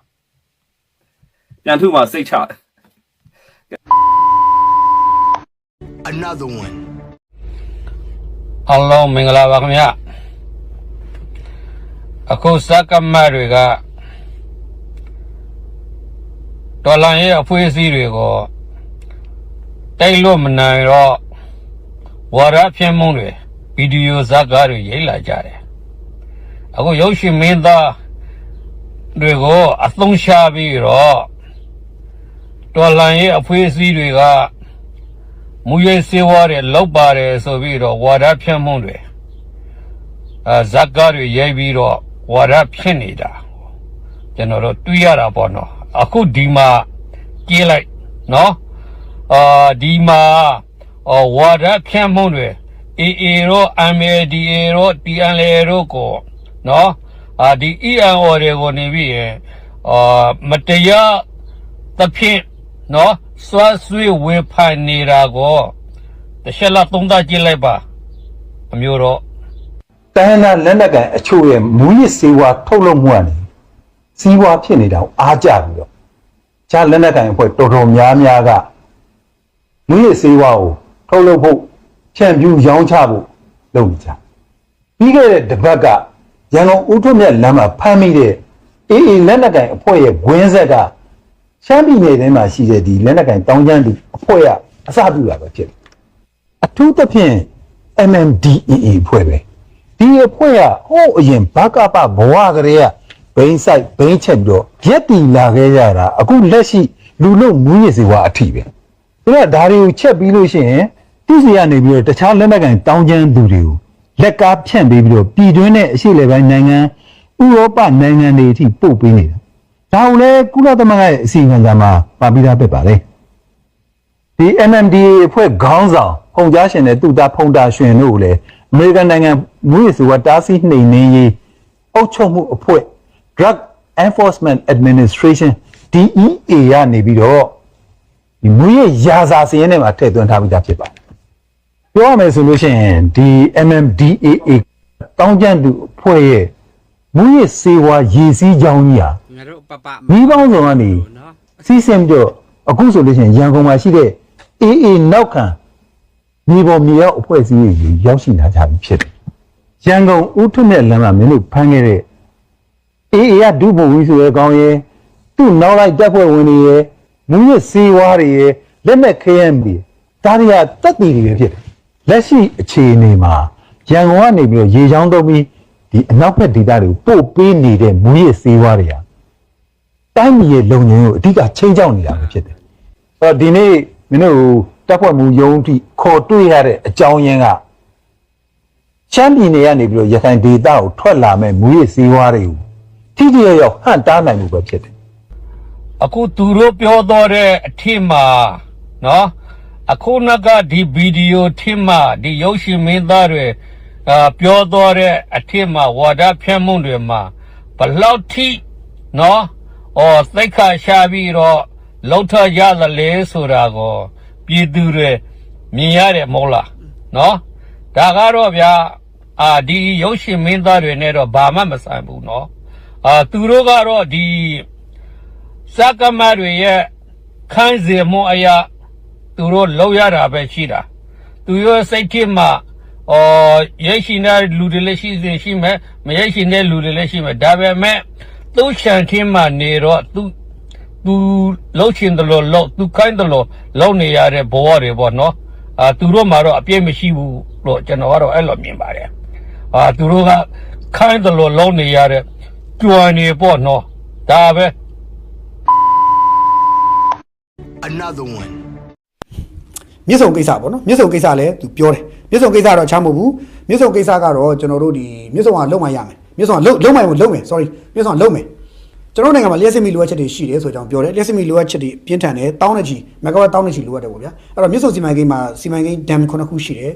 [SPEAKER 8] ပြန်ထုမှာစိတ်ချ
[SPEAKER 4] Another one.
[SPEAKER 9] အားလုံးမင်္ဂလာပါခင်ဗျအခုစကမတွေကဒေါ်လာရဲ့အဖွေးစည်းတွေကိုတိုက်လို့မနိုင်တော့ဝါရဖြင်းမှုတွေဗီဒီယိုဇာတ်ကားတွေရိုက်လာကြတယ်အခုရုပ်ရှင်မင်းသားတွေကိုအသုံးချပြီးတော့ဒေါ်လာရဲ့အဖွေးစည်းတွေကမူရည်စေဝါတွေလောက်ပါတယ်ဆိုပြီးတော့ဝါဒဖြန့်မှုတွေဇာတ်ကားတွေရိုက်ပြီးတော့ဝါဒဖြန့်နေတာကျွန်တော်တို့တွေ့ရတာပေါ့နော်အခုဒီမှာကြေးလိုက်နော်ဒီမှာဝါဒဖြန့်မှုတွေAA ရော MLDA ရော TNLA ရောကိုနော်ဒီ ENO တွေကိုနေပြီးရင်မတရားသဖြင့်နော်စွာဆွေးဝေဖန်နေတာကိုတခြားလာသုံးသပ်ကြည့်လိုက်ပါအမျိုးတော့
[SPEAKER 10] တိုင်းနာလက်နက်ကန်အချို့ရဲ့မူရစ်စေဝါထုတ်လုပ်မှုကနေစီးပွားဖြစ်နေတာကိုအားကြပြီးတော့ခြားလက်နက်ကန်အဖွဲ့တော်တော်များကမူရစ်စေဝါကိုထုတ်လုပ်ဖို့ဖြန့်ဖြူးရောင်းချဖို့လုပ်နေကြပြီးခဲ့တဲ့တပတ်ကရန်ကုန်ဦးထွတ်မြတ်လမ်းမှာဖမ်းမိတဲ့အေးလက်နက်ကန်အဖွဲ့ရဲ့ဂွင်းဆက်ကရှမ်းပြည်နယ်ထဲမှာရှိတဲ့ဒီလက်နက်ကန်တောင်းကျမ်းသူအဖွဲ့ကအစပြုတာပဲဖြစ်တယ်အထူးသဖြင့် MMDAA အဖွဲ့ပဲဒီအဖွဲ့ကဟိုးအရင်ဘကပဘဝကလေးကဘိန်းဆိုင်ဘိန်းချက်ပြီးတော့ရက်တီလာခဲ့ကြတာအခုလက်ရှိလူလုံးမူးရစ်စေဝါအထိပဲသူကဒါတွေကိုချက်ပြီးလို့ရှိရင်သူ့စီကနေပြီးတော့တခြားလက်နက်ကန်တောင်းကျမ်းသူတွေကိုလက်ကားဖြန့်ပေးပြီးတော့ပြည်တွင်းနဲ့အရှေ့လေပိုင်းနိုင်ငံဥရောပနိုင်ငံတွေအထိပို့ပေးနေတာဒါကိုလည်းကုလသမဂ္ဂရဲ့အစီအမံစာမှာပါပြီးသားပဲပါလေဒီ MMDA အဖွဲ့ခေါင်းဆောင်ဖုန်ကြားရှင်နဲ့သူ့သားဖုန်တာရှင်တို့ကိုလည်းအမေရိကန်နိုင်ငံမူရစ်စေဝါတားဆီးနှိမ်နင်းရေးအုပ်ချုပ်မှုအဖွဲ့ Drug Enforcement Administration DEA ကနေပြီးတော့ဒီမူရစ်ရာဇာစည်းနဲ့မှာထည့်သွင်းထားပြီးသားဖြစ်ပါတယ်ပြောရမယ်ဆိုလို့ရှိရင်ဒီ MMDAA တောင်းကျမ်းသူအဖွဲ့ရဲ့မူရစ်စေဝါရည်စည်းကြောင်းကြီးဟာ
[SPEAKER 2] ငါတို့ပပ
[SPEAKER 10] မိပေါင်းစုံကနေ
[SPEAKER 2] နော်
[SPEAKER 10] စီးဆင်းပြီးတော့အခုဆိုလို့ရှိရင်ရန်ကုန်မှာရှိတဲ့အေးအေးနောက်ခံမြေပေါ်မြေရောက်အဖွဲ့အစည်းတွေရောက်ရှိလာကြပြီဖြစ်တယ်ရန်ကုန်ဦးထွတ်နဲ့လမ်းမှာမင်းတို့ဖမ်းခဲ့တဲ့အေးအေးကဒုဗိုလ်ကြီးဆိုရဲကောင်းရဲသူ့နောက်လိုက်တပ်ဖွဲ့ဝင်တွေရဲမူရစ်စေဝါတွေရဲလက်မဲ့ခဲယမ်းတွေဒါတွေကတက်တည်တွေပဲဖြစ်တယ်လက်ရှိအခြေအနေမှာရန်ကုန်ကနေပြီးတော့ရေချောင်းသုံးပြီးဒီအနောက်ဘက်ဒေသတွေကိုပို့ပေးနေတဲ့မူရစ်စေဝါတွေဟာတိုင်းပြည်ရဲ့လုံခြုံရေးကိုအဓိကချိန်ချောက်နေတာပဲဖြစ်တယ်။အဲ့တော့ဒီနေ့မင်းတို့တပ်ဖွဲ့မှုရုံးထိခေါ်တွေ့ရတဲ့အကြောင်းရင်းကချမ်းပြည်နယ်ကနေပြီးတော့ရခိုင်ဒေသကိုထွက်လာမဲ့မူရစ်စေဝါတွေကိုထိထိရောက်ဟန့်တားနိုင်မှုပဲဖြစ်တယ်
[SPEAKER 9] အခုသူတို့ပြောတော့တဲ့အထစ်မှာနော်အခုနကဒီဗီဒီယိုထစ်မှာဒီရုပ်ရှင်မင်းသားတွေပြောတော့တဲ့အထစ်မှာဝါဒဖြန့်မှုတွေမှာဘလောက်ထိနော်သိက္ခာရှာပြီးတော့လောက်ထရသလဲဆိုတာကိုပြည်သူတွေမြင်ရတယ်မဟုတ်လားနော်ဒါကတော့ဗျာဒီရုပ်ရှင်မင်းသားတွေနဲ့တော့ဘာမှမဆိုင်ဘူးနော်သူတို့ကတော့ဒီစကမတွေရဲ့ခိုင်းစေမှုအရာသူတို့လောက်ရတာပဲရှိတာသူရဲ့စိတ်ထဲမှာရရှိတဲ့လူတွေလည်းရှိမယ်မရရှိတဲ့လူတွေလည်းရှိမယ်ဒါပေမဲ့သူ့ချန်ထင်းမှာနေတော့သူလှုပ်ရှင်တယ်လို့လှုပ်သူခိုင်းတယ်လို့လှုပ်နေရတဲ့ဘဝတွေပေါ့နော်သူတို့မှာတော့အပြည့်မရှိဘူးလို့ကျွန်တော်ကတော့အဲ့လိုမြင်ပါတယ်သူတို့ကခိုင်းတယ်လို့လှုပ်နေရတဲ့ကြွယ်နေပေါ့နော်ဒါပဲ
[SPEAKER 4] Another one.
[SPEAKER 1] မြစ်ဆုံကိစ္စပေါ့နော်မြစ်ဆုံကိစ္စလည်းသူပြောတယ်မြစ်ဆုံကိစ္စတော့ချမ်းမဟုတ်ဘူးမြစ်ဆုံကိစ္စကတော့ကျွန်တော်တို့ဒီမြစ်ဆုံကလုံမှရမယ်မြစ်ဆုံကလုံမှလုံမယ် sorry မြစ်ဆုံကလုံမယ်ကျွန်တော်နိုင်ငံမှာလျှက်စစ်မီလိုအပ်ချက်တွေရှိတယ်ဆိုကြောင်းပြောတယ်လျှက်စစ်မီလိုအပ်ချက်တွေပြင်းထန်တယ်တောင်းနေချီမက်ဂါဝတ်တောင်းနေချီလိုအပ်တယ်ပေါ့ဗျာအဲ့တော့မြစ်ဆုံစီမံကိန်းမှာစီမံကိန်း dam 9ခုရှိတယ်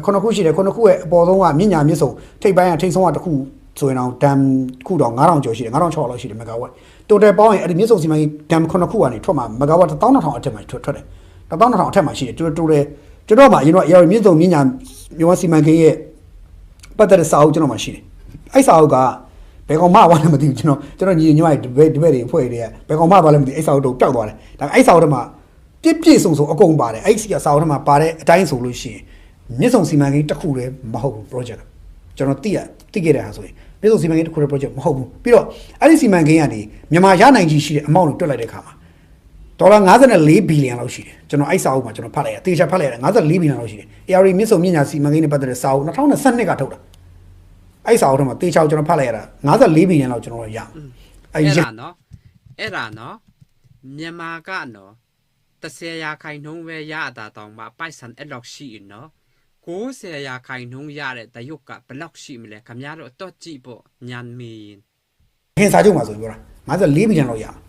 [SPEAKER 1] 9ခုရှိတယ်9ခုရဲ့အပေါ်ဆုံးကမြင့်ညာမြစ်ဆုံထိပ်ပိုင်းကထိပ်ဆုံးကတစ်ခုဆိုရင်တော့ dam ခုတော့9000ကျော်ရှိတယ်9600လောက်ရှိတယ်မက်ဂါဝတ် total ပေါင်းရင်အဲ့ဒီမြစ်ဆုံစီမံကိန်း dam 9ခုကနေထွက်မှာမက်ဂါဝတ်12000အထက်မှာထွက်တယ်12000အထက်မှာရှိတယ်တိုးတယ်ကျွန်တော်မှအရင်တော့မြင့်ဆုံမြင့်ညာမြန်မာစီမံကိန်းရဲ့ပတ်သက်တဲ့စာအုပ်ကျွန်တော်မှရှိတယ်အဲ့စာအုပ်ကဘယ်ကောင်မှဘာလဲမသိဘူးကျွန်တော်ညီညီမတွေဒီဘက်တွေအဖွဲ့တွေကဘယ်ကောင်မှဘာလဲမသိအဲ့စာအုပ်တော့ပျောက်သွားတယ်ဒါအဲ့စာအုပ်ထဲမှာပြည့်စုံအကုန်ပါတယ်အဲ့စာအုပ်ထဲမှာပါတဲ့အတိုင်းဆိုလို့ရှိရင်မြင့်ဆုံစီမံကိန်းတစ်ခုတည်းမဟုတ်ဘူး project ကျွန်တော်သိခဲ့တဲ့ဟာဆိုရင်မြင့်ဆုံစီမံကိန်းတစ်ခုတည်း project မဟုတ်ဘူးပြီးတော့အဲ့ဒီစီမံကိန်းကနေမြန်မာရနိုင်ကြီးရှိတဲ့အမောင့်ကိုတွက်လိုက်တဲ့အခါမှာဒေါ်လာ54ဘီလီယံလောက်ရှိတယ်ကျွန်တော်အဲ့စာအုပ်မှာကျွန်တော်ဖတ်လိုက်ရတေချာဖတ်လိုက်ရတယ်54ဘီလီယံလောက်ရှိတယ် AR မြင့်ဆုံမြင့်ညာစီမံကိန်းနဲ့ပတ်သက်တဲ့စာအုပ်2022ကထုတ်တာအဲ့စာအုပ်ထဲမှာတေချာကျွန်တော်ဖတ်လိုက်ရတာ54ဘီလီယံလောက်ကျွန်တော်ရအ
[SPEAKER 2] ဲ့ဒါနော်မြန်မာကနော်10ရာခိုင်နှုန်းပဲရတာတောင်မှပိုက်ဆံအဲ့လောက်ရှိနော်90ရာခိုင်နှုန်းရတဲ့တရုတ်ကဘယ်လောက်ရှိမလဲခင်ဗျားတို့တော့ကြည့်ပေါ့ညံမင်းခ
[SPEAKER 1] င်စာချုပ်မှာဆိုပြောတာ54ဘီလီယံလောက်ရ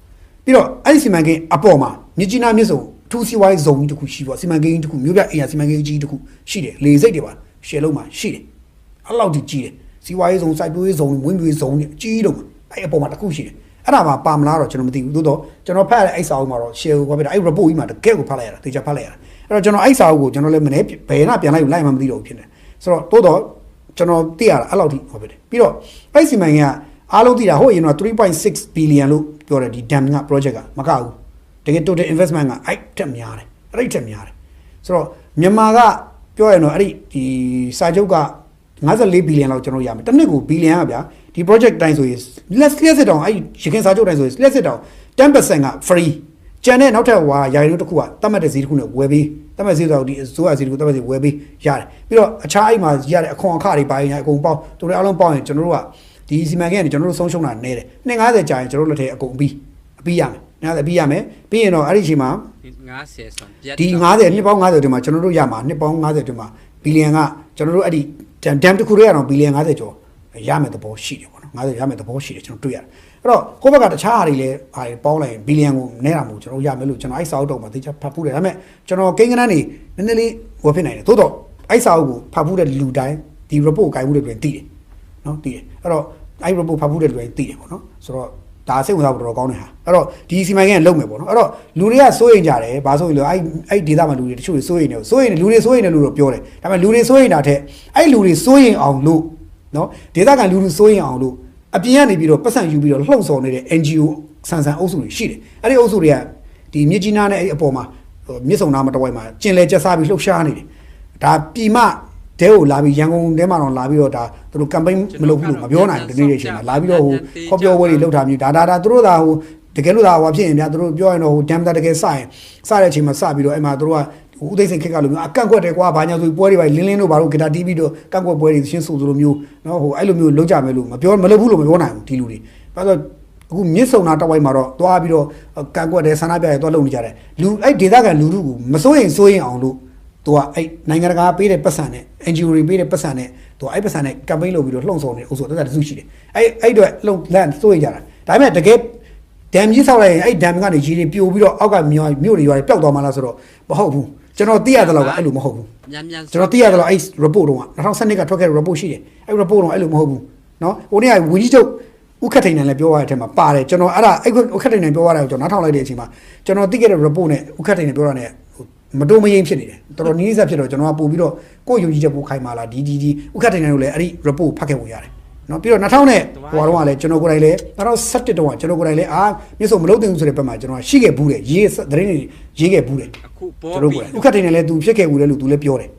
[SPEAKER 1] ပြီးတော့အဲ့ဒီစီမံကိန်းအပေါ်မှာမြစ်ကြီးနားမြစ်ဆုံထူးစီဝိုင်းဇုံကြီးတစ်ခုရှိပေါ့စီမံကိန်းတစ်ခုမြို့ပြအိမ်ယာစီမံကိန်းကြီးတစ်ခုရှိတယ်လေစိတ်တွေပါရှယ်လုံးမှာရှိတယ်အဲ့လောက်ကြီးကြီးတယ်စီဝိုင်းဇုံစိုက်ပျိုးရေးဇုံဝင်းပြွေးဇုံကြီးတော့အဲ့အပေါ်မှာတစ်ခုရှိတယ်အဲ့ဒါမှပါမလားတော့ကျွန်တော်မသိဘူးသို့တော့ကျွန်တော်ဖတ်ရတဲ့အဲ့စာအုပ်မှာတော့ share ကိုပြတာအဲ့ report ကြီးမှာတကယ်ကိုဖတ်လိုက်ရတာတေချာဖတ်လိုက်ရတာအဲ့တော့ကျွန်တော်အဲ့စာအုပ်ကိုကျွန်တော်လည်းမနေ့ဘယ်နာပြန်လိုက်မှမသိတော့ဘူးဖြစ်နေဆိုတော့သို့တော့ကျွန်တော်သိရတာအဲ့လောက်ထိဟောပြတယ်ပြီးတော့အဲ့စီမံကိန်းကအားလုံးသိတာဟိုအရင်က3.6 billion လို့ပြောတယ်ဒီ dam က project ကမကဘူးတကယ် total investment ကအဲ့တက်များတယ်အဲ့တက်များတယ်ဆိုတော့မြန်မာကပြောရရင်တော့အဲ့ဒီစာချုပ်က54 billion လောက်ကျွန်တော်ရမယ်တစ်နှစ်ကို billion ကဗျာဒီ project တိုင်းဆိုရင်လက်စစ်တောင်အဲ့ရခင်စာချုပ်တိုင်းဆိုရင်လက်စစ်တောင် 10% က free ကျန်တဲ့နောက်ထပ်ယာရီတို့တစ်ခုကတတ်မှတ်တဲ့ဈေးတစ်ခုနဲ့ဝယ်ပြီးတတ်မှတ်ဈေးဆိုတော့ဒီဇိုးရဈေးတစ်ခုတတ်မှတ်ဈေးဝယ်ပြီးရတယ်ပြီးတော့အခြားအဲ့မှာရတဲ့အခွန်အခတွေပါရင်အကုန်ပေါင်းတို့လည်းအလုံးပေါင်းရင်ကျွန်တော်တို့ကဒီစီမံကိန်းကနေကျွန်တော်တို့ဆုံးရှုံးတာနည်းတယ်250ကြာရင်ကျွန်တော်တို့လက်ထဲအကုန်ပြီးရမယ်250ပြီးရမယ်ပြီးရင်တော့အဲ့ဒီအချိန်မှာ
[SPEAKER 2] 50ဆိုဒ
[SPEAKER 1] ီ50နှစ်ပေါင်း50တွင်မှာကျွန်တော်တို့ရမှာနှစ်ပေါင်း50တွင်မှာဘီလီယံကကျွန်တော်တို့အဲ့ဒီ dam တစ်ခုတည်းရတော့ဘီလီယံ50ကျော်ရမယ်သဘောရှိတယ်ပေါ့နော်50ရမယ်သဘောရှိတယ်ကျွန်တော်တွေ့ရတယ်အဲ့တော့ကိုယ့်ဘက်ကတခြားဟာတွေလည်းဟာတွေပေါင်းလိုက်ရင်ဘီလီယံကိုနဲတာမို့ကျွန်တော်ရမယ်လို့ကျွန်တော်အဲ့စာအုပ်တော့မှသိချဖတ်ဖူးတယ်ဒါပေမဲ့ကျွန်တော်ကိန်းကနန်းနေနည်းနည်းလေးဝယ်ဖြစ်နိုင်တယ်သို့တော့အဲ့စာအုပ်ကိုဖတ်ဖူးတဲ့လူတိုင်းဒီ report ကိုကိုင်မှုတွေတွင်သိတယ်နော်သိတယ်အဲ့တော့အဲ့ report ဖတ်ဖူးတဲ့လူတိုင်းသိတယ်ပေါ့နော်ဆိုတော့ဒါစိတ်ဝင်စားဖို့တော်တော်ကောင်းတဲ့ဟာအဲ့တော့ဒီစီမံကိန်းကလုံမယ်ပေါ့နော်အဲ့တော့လူတွေကစိုးရိမ်ကြတယ်ဘာဆိုရင်လဲအဲ့ဒေသမှာလူတွေတချို့စိုးရိမ်နေလူတွေစိုးရိမ်တယ်လို့တော့ပြောတယ်ဒါပေမဲ့လူတွေစိုးရိမ်တာထက်အဲ့လူတွေစိုးရိမ်အောင်လို့ နော်ဒေသခံလူလူစိုးရင်အောင်လို့အပြင်ကနေပြီးတော့ပတ်စံယူပြီးတော့လှုံ့ဆော်နေတဲ့ NGO ဆန်အုပ်စုတွေရှိတယ်အဲ့ဒီအုပ်စုတွေကဒီမြစ်ကြီးနားနဲ့အဲ့အပေါ်မှာမြစ်စုံနားမှာတဝိုက်မှာကျင်လဲကျက်စားပြီးလှုပ်ရှားနေတယ်ဒါပြည်မတဲကိုလာပြီးရန်ကုန်ထဲမှာတော့လာပြီးတော့ဒါသူတို့ campaign မလုပ်ဘူးလို့မပြောနိုင်ဘူးဒီနေ့အချိန်မှာလာပြီးတော့ဟိုခေါ်ပြောပွဲတွေလုပ်တာမျိုးဒါသူတို့သာဟိုတကယ်လို့ဒါဟိုဖြစ်ရင်ဗျာသူတို့ပြောရင်တော့ဟို dam တကယ်စတဲ့အချိန်မှာစပြီးတော့အဲ့မှာသူတို့ကဦးသိန်းစိန်ခက်ကလိုမျိုးအကန့်ကွက်တယ်ကွာဘာညာဆိုပွဲတွေပဲလင်းတို့ဘာလို့ဂီတာတီးပြီးတော့ကန့်ကွက်ပွဲတွေရှင်းဆိုလိုမျိုးနော်ဟိုအဲ့လိုမျိုးလုပ်ကြမယ်လို့မလုပ်ဘူးလို့မပြောနိုင်ဘူးဒီလူတွေဘာလို့အခုမြစ်စုံနာတစ်ဝိုက်မှာတော့သွားပြီးတော့ကန့်ကွက်တယ်ဆန္ဒပြရဲသွားလုပ်နေကြတယ်လူအဲ့ဒေသခံလူထုကိုမစိုးရင်အောင်လို့သူကအဲ့နိုင်ငံတကာပေးတဲ့ပတ်စံနဲ့ NGO တွေပေးတဲ့ပတ်စံနဲ့သူကအဲ့ပတ်စံနဲ့ campaign လုပ်ပြီးတော့လှုံ့ဆော်နေအုပ်စုတက်တစုရှိတယ်အဲ့အတွက်လှုံ့လန့်စိုးရင်ကြတာဒါပေမဲ့တကယ်ဒမ်ကြီးဆောက်လိုက်ရင်အဲ့ဒမ်ကနေရေတွေပြိုပြီးတော့အောက်ကမြို့တွေရွာတွေပျောက်သွားမှလားဆိုတော့မဟုတ်ဘူးကျွန်တော်သိရတဲ့လောက်ကအဲ့လိုမဟုတ်ဘူးကျွန်တော်သိရတဲ့လောက်အဲ့ report တော့2012ကထွက်ခဲ့တဲ့ report ရှိတယ်အဲ့ report တော့အဲ့လိုမဟုတ်ဘူးเนาะဟိုနေ့ကဝီကြီးချုပ်ဥက္ကဋ္ဌနိုင်လည်းပြောရတဲ့အထက်မှာပါတယ်ကျွန်တော်အဲ့ဒါအဲ့ဥက္ကဋ္ဌနိုင်ပြောရတာကိုကျွန်တော်နားထောင်လိုက်တဲ့အချိန်မှာကျွန်တော်သိခဲ့တဲ့ report နဲ့ဥက္ကဋ္ဌနိုင်ပြောရတဲ့မတိုးမရင်ဖြစ်နေတယ်တော်တော်နီးစပ်ဖြစ်တော့ကျွန်တော်ကပို့ပြီးတော့ကိုယ့်ယုံကြည်ချက်ပို့ခိုင်းပါလားဒီဥက္ကဋ္ဌနိုင်တို့လည်းအဲ့ဒီ report ဖတ်ခဲ့ပုံရတယ်နော်ပြီးတော့2000နဲ့ဟိုတော့ကလည်းကျွန်တော်ကိုယ်တိုင်လည်း2017တုန်းကကျွန်တော်ကိုယ်တိုင်လည်းမြစ်စုံမလုပ်တင်ဘူးဆိုတဲ့ဘက်မှာကျွန်တော်ရှိခဲ့ဘူးတယ်ရေးသတင်းတွေရေးခဲ့ဘူးတယ်အ
[SPEAKER 2] ခုပေါ်
[SPEAKER 1] ကျွန်တော်ကိုယ်ဥက္ကဋ္ဌနိုင်လည်းသူဖြစ်ခဲ့ဘူးတယ်လို့သူလည်းပြောတယ်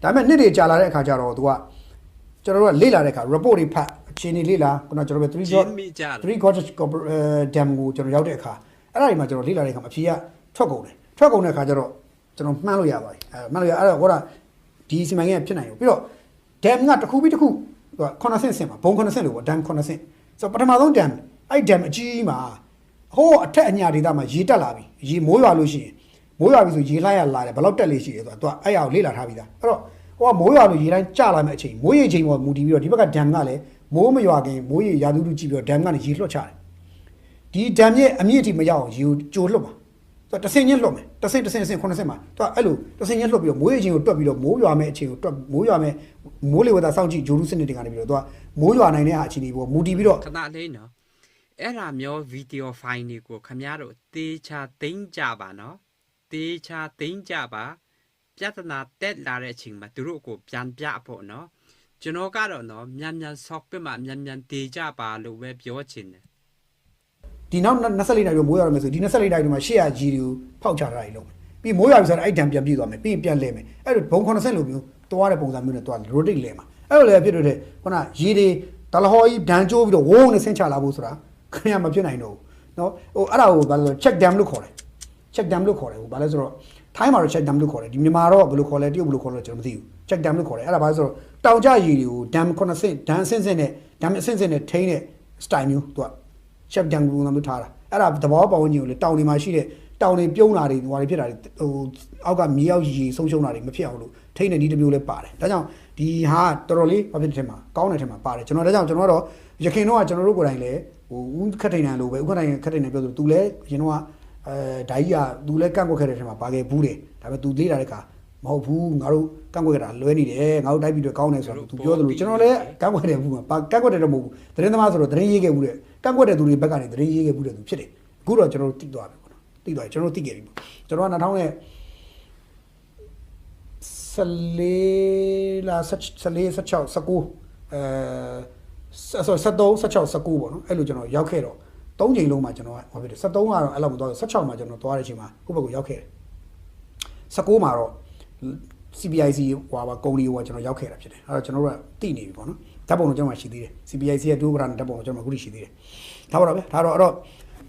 [SPEAKER 1] ဒါပေမဲ့နှစ်တွေကြာလာတဲ့အခါကျတော့သူကကျွန်တော်တို့ကလေ့လာတဲ့အခါ report တွေဖတ်အခြေအနေလေ့လာခုနကျွန်တော်ပဲ3 Gorges Dam ကိုကျွန်တော်ရောက်တဲ့အခါအဲ့ဒါတွေမှာကျွန်တော်လေ့လာတဲ့အခါမှာအဖြေကထွက်ကုန်တဲ့အခါကျတော့ကျွန်တော်မှန်းလို့ရပါတယ်မှန်းလို့ရအဲ့တော့ဟိုကဒီစီမံကိန်းကဖြစ်နိုင်ဘူးပြီးတော့ dam ကတစ်ခုပြီးတစ်ခုသူက9ဆင့်ပါဘုံ9ဆင့်လို့ပေါ့ dam 9ဆင့်ဆိုတော့ပထမဆုံး dam အဲ့ dam အကြီးမှာဟိုအထက်အညာဒေသမှာရေတက်လာပြီရေမိုးရွာလို့ရှိရင်မိုးရွာပြီဆိုရေလှိုင်းရလာတယ်ဘယ်လောက်တက်လေးရှိတယ်ဆိုတော့သူကအဲ့အရာကိုလေ့လာထားပြီးသားအဲ့တော့ဟိုကမိုးရွာလို့ရေတိုင်းကျလာမယ့်အချိန်မိုးရေချိန်ပေါ်မူတည်ပြီးတော့ဒီဘက်က dam ကလည်းမိုးမရွာခင်မိုးရေရာသီဥတုကြည့်ပြီးတော့ dam ကနေရေလွှတ်ချတယ်ဒီ dam ရဲ့အမြင့်အထိမရောက်အောင်ရေကိုကြိုလွှတ်ပါတဆင်ချင်းလွှတ်မယ်တဆင်9ဆင့်မှာသူကအဲ့လိုတဆင်ချင်းလွှတ်ပြီးတော့မိုးရေချိန်ကိုတွက်ပြီးတော့မိုးရွာမဲ့အချိန်ကိုတွက်မိုးရွာမဲ့မိုးလေဝသစောင့်ကြည့်ဂျိုရုစနစ်တွေကနေပြီးတော့သူကမိုးရွာနိုင်တဲ့အခြေအနေပေါ်မူတည်ပြီးတော့
[SPEAKER 2] ခဏလေးနော်အဲ့ဒါမျိုးဗီဒီယိုဖိုင်တွေကိုခင်ဗျားတို့တေချာသိမ်းကြပါနော်တေချာသိမ်းကြပါပြဿနာတက်လာတဲ့အချိန်မှာသူတို့ကိုပြန်ပြဖို့နော်ကျွန်တော်ကတော့နော်မြန်ဆော့ပြမှမြန်တေကြပါလို့ပဲပြောချင်တယ်
[SPEAKER 1] ဒီနောက်24နိုင်ပြီးမိုးရွာရမယ်ဆိုဒီ24နိုင်ဒီမှာ800 G တွေကိုဖောက်ချထားတာကြီးလုံးပြီးမိုးရွာပြီဆိုတော့အဲ့ဒံပြန်ပြေးသွားမယ်ပြီးပြန်လဲမယ်အဲ့လိုဘုံ90လို့မျိုးသွားတဲ့ပုံစံမျိုးနဲ့သွား rotate လဲမှာအဲ့လိုလည်းဖြစ်လို့တဲ့ခုနရေတွေဒလဟောကြီးဒန်ကျိုးပြီးတော့ဝုန်းနဲ့ဆင်းချလာဖို့ဆိုတာခင်ဗျာမဖြစ်နိုင်တော့ဘူးเนาะဟိုအဲ့ဒါကိုဘာလို့ check dam လို့ခေါ်တယ် check dam လို့ခေါ်တယ်ဟိုဘာလဲဆိုတော့ထိုင်းမှာတော့ check dam လို့ခေါ်တယ်ဒီမြန်မာတော့ဘယ်လိုခေါ်လဲတရုတ်ဘယ်လိုခေါ်လဲကျွန်တော်မသိဘူး check dam လို့ခေါ်တယ်အဲ့ဒါဘာလဲဆိုတော့တောင်ကျရေတွေကို dam 90ဆင့် dam အဆင့်နဲ့ dam အဆင့်နဲ့ထိန်းတဲ့ style မျိုးသူက check dam ကိုမျိုးထားတာအဲ့ဒါသဘောပေါက်ဝင်ကြီးကိုလေတောင်တွေမှာရှိတဲ့တောင်တွေပြုံးလာတွေဟိုတွေဖြစ်တာတွေဟိုအောက်ကမြေရောက်ရေဆုံးရှုံးတာတွေမဖြစ်အောင်လို့ထိန်းတဲ့နည်းတစ်မျိုးလဲပါတယ်ဒါကြောင့်ဒီဟာတော်တော်လေးဘာဖြစ်တဲ့ထဲမှာကောင်းတဲ့ထဲမှာပါတယ်ကျွန်တော်ဒါကြောင့်ကျွန်တော်ကတော့ရခင်တော့ကျွန်တော်တို့ကိုယ်တိုင်လည်းဟိုဦးခက်ထိန်နန်လိုပဲဦးခက်ထိန်နန်ပြောဆိုသူလည်းရင်တော့ဓာကြီးကသူလည်းကန့်ကွက်ခဲ့တဲ့ထဲမှာပါခဲ့ဘူးတယ်ဒါပေမဲ့သူလေးလာတဲ့ခါမဟုတ်ဘူးငါတို့ကန့်ကွက်တာလွဲနေတယ်ငါတို့တိုက်ပြီးတော့ကောင်းတယ်ဆိုတော့သူပြောသလိုကျွန်တော်လည်းကန့်ကွက်တယ်ဘူးမှာကန့်ကွက်တယ်တော့မဟုတ်ဘူးသတင်းသမားဆိုတော့သတင်းရေးခဲ့ဘူးတဲ့ကန့်ကွက်တဲ့သူတွေဘက်ကနေသတင်းရေးခဲ့ဘူးတဲ့သူဖြစ်တယ်အခုတော့ကျွန်တော်တို့တိသွားပြီပေါ့နော်တိသွားကျွန်တော်တို့တိခဲ့ပြီပေါ့ကျွန်တော်က2014လာ14 16 19 13 16 19ပေါ့နော်အဲ့လိုကျွန်တော်ရောက်ခဲ့တော့3ချိန်လုံးမှာကျွန်တော်ကဟောဖြစ်တယ်73ကတော့အဲ့လောက်မသွားဘူး16မှာကျွန်တော်သွားတဲ့အချိန်မှာဟိုဘက်ကိုရောက်ခဲ့တယ်19မှာတော့ CPIC ဟိုပါကုမ္ပဏီဟိုကျွန်တော်ရောက်ခဲ့တာဖြစ်တယ်အဲ့တော့ကျွန်တော်တို့ကတိနေပြီပေါ့နော်ဓာတ်ပုံတော့ကျွန်တော်ရှိသေးတယ် CPIC ရဲ့ဒုဥက္ကဋ္ဌဓာတ်ပုံတော့ကျွန်တော်အခုထိရှိသေးတယ်ဒါပါတော့ဗျာဒါတော့အဲ့တော့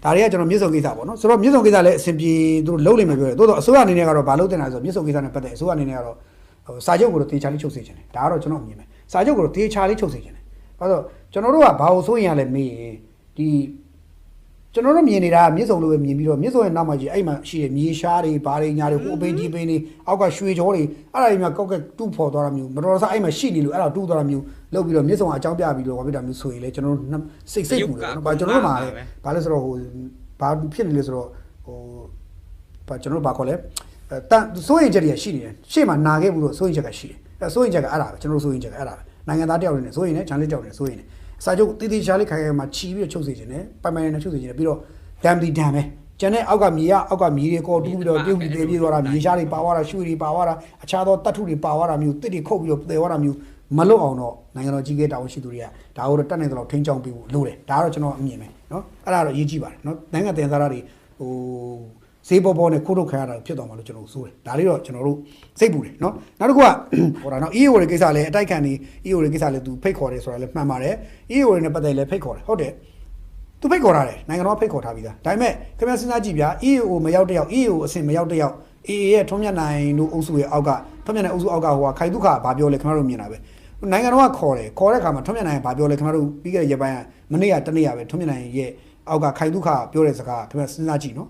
[SPEAKER 1] ဒါတွေကကျွန်တော်မြစ်ဆုံကိစ္စပေါ့နော်ဆိုတော့မြစ်ဆုံကိစ္စလည်းအဆင်ပြေသူတို့လုံးလိမ့်မယ်ပြောတယ်တိုးတော့အစိုးရအနေနဲ့ကတော့ဘာလုပ်တင်တာဆိုမြစ်ဆုံကိစ္စနဲ့ပတ်သက်အစိုးရအနေနဲ့ကတော့ဟိုစာချုပ်ကိုတော့တေချာလေးချုပ်စေချင်တယ်ဒါကတော့ကျွန်တော်မြင်မယ်စာချုပ်ကိုတော့တေချာလေးချုပ်စေချင်တယ်ဘာလို့ကျွန်တော်တို့ကဘာလို့စိုးရင်ရလဲမေးရင်ဒီကျွန်တော်တို့မြင်နေတာမြစ်ဆုံလိုပဲမြင်ပြီးတော့မြစ်ဆုံရဲ့နောက်မှာကြီးအဲ့မှာရှိတဲ့မြေရှားတွေဘာတွေညာတွေဟိုအပင်းကြီးပင်းတွေအောက်ကရွှေကြောတွေအဲ့ဒါတွေများကောက်ကတူးဖော်သွားတာမျိုးမတော်တဆအဲ့မှာရှိနေလို့အဲ့ဒါတူးသွားတာမျိုးလုပ်ပြီးတော့မြစ်ဆုံအကြောင်းပြပြီးတော့ဘာဖြစ်တာမျိုးဆိုရင်လေကျွန်တော်တို့စိတ်ပူတယ်နော်ဘာကျွန်တော်တို့မှာလေဘာလဲဆိုတော့ဟိုဘာဖြစ်နေလဲဆိုတော့ဟိုဘာကျွန်တော်တို့ဘာခေါ်လဲတန်စိုးရင်ချက်တွေရှိနေတယ်ရှေ့မှာနာခဲ့ဘူးလို့စိုးရင်ချက်ကရှိတယ်အဲ့စိုးရင်ချက်ကအဲ့ဒါပဲကျွန်တော်တို့စိုးရင်ချက်ကအဲ့ဒါပဲနိုင်ငံသားတယောက်နေစိုးရင်နဲ့ဂျန်လစ်တယောက်နေစိုးရင်စာချုပ်တည်တည်ချာလေးခိုင်ခိုင်မှာချီပြီးတော့ချုပ်စေခြင်းနဲ့ပိုင်ပိုင်နဲ့ချုပ်စေခြင်းနဲ့ပြီးတော့ဒမ်ဒီဒမ်ပဲကျန်တဲ့အောက်ကမြေတွေကောတူးပြီးတော့ပြုတ်ပြီးသေးပြေးသွားတာမြေရှားတွေပါသွားတာရွှေတွေပါသွားတာအခြားသောတတ်ထုတွေပါသွားတာမျိုးတစ်တွေခုတ်ပြီးတော့သေသွားတာမျိုး မလွတ်အောင်တော့နိုင်ငံတော်ကြီးကတာဝန်ရှိသူတွေကဒါကိုတော့တက်နေတော့ထိန်းချောင်းပေးဖို့လိုတယ်ဒါကတော့ကျွန်တော်အမြင်ပဲเนาะအဲ့ဒါတော့အရေးကြီးပါတယ်เนาะနိုင်ငံတင်စားတွေဟိုဈေးပေါ်ပေါ်နဲ့ခိုးထုတ်ခံရတာဖြစ်သွားမှာလို့ကျွန်တော်ဆိုတယ်ဒါလေးတော့ကျွန်တော်တို့စိတ်ပူတယ်เนาะနောက်တစ်ခုကဟိုဒါเนาะ EAO တွေကိစ္စလည်းအတိုက်ခံနေ EAO တွေကိစ္စလည်းသူဖိတ်ခေါ်တယ်ဆိုတာလည်းမှန်ပါတယ် EAO တွေနဲ့ပတ်သက်လည်းဖိတ်ခေါ်တယ်ဟုတ်တယ်သူဖိတ်ခေါ်ထားတယ်နိုင်ငံတော်ဖိတ်ခေါ်ထားပြီးသားဒါပေမဲ့ခင်ဗျားစဉ်းစားကြည့်ဗျာ EAO မရောက်တဲ့ရောက် EAO အဆင့်မရောက်တဲ့ရောက် AA ရဲ့ထုံးမြတ်နိုင်တို့အုပ်စုရဲ့အောက်ကထုံးမြတ်နိုင်အုပ်စုအောက်ကဟိုခိုင်ဒုက္ခဘာပြောလဲခင်ဗျားတို့မြင်တာပဲနိုင်ငံတော်ကခေါ်တဲ့အခါမှာထုံးမြတ်နိုင်ဘာပြောလဲခင်ဗျားတို့ပြီးခဲ့တဲ့ရက်ပိုင်းကမနေ့ကတနေ့ကပဲထုံးမြတ်နိုင်ရဲ့အောက်ကခိုင်ဒုက္ခပြောတဲ့စကားခင်ဗျားစဉ်းစားကြည့်နော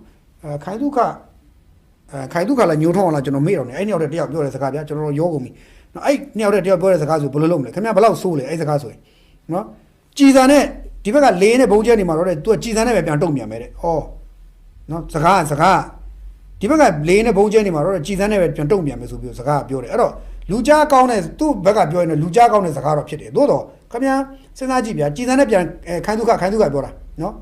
[SPEAKER 1] ်ခိုင်ဒုက္ခလည်းညှိုးထုံးအောင်လားကျွန်တော်မေ့တော့နေအဲ့နှစ်ယောက်တည်းတယောက်ပြောတဲ့စကားဗျာကျွန်တော်ရောကုန်ပြီနော်အဲ့နှစ်ယောက်တည်းတယောက်ပြောတဲ့စကားဆိုဘယ်လိုလုပ်မလဲခင်ဗျားဘယ်လောက်ဆိုးလဲအဲ့စကားဆိုရင်နော်ကြည်စံနဲ့ဒီဘက်ကလေးနဲ့ဘုံကျဲနေမှာတော့တဲ့သူကကြည်စံနဲ့ပဲပြန်တုံ့ပြန်မယ်တဲ့ဩနော်စကားဒီဘက်ကလေးနဲ့ဘုံကျဲနေမှာတော့ကြည်စံနဲ့ပဲပြန်တုံ့ပြန်မယ်ဆိုပြီးစကားပြောတယ်အဲ့တော့လူကြားကောင်းတဲ့သူ့ဘက်ကပြောရင်လူကြားကောင်းတဲ့စကားတော့ဖြစ်တယ်သို့တော့ခင်ဗျာစဉ်းစားကြည့်ဗျာကြည်စံနဲ့ပြန်ခိုင်းဒုက္ခပြောတာနော်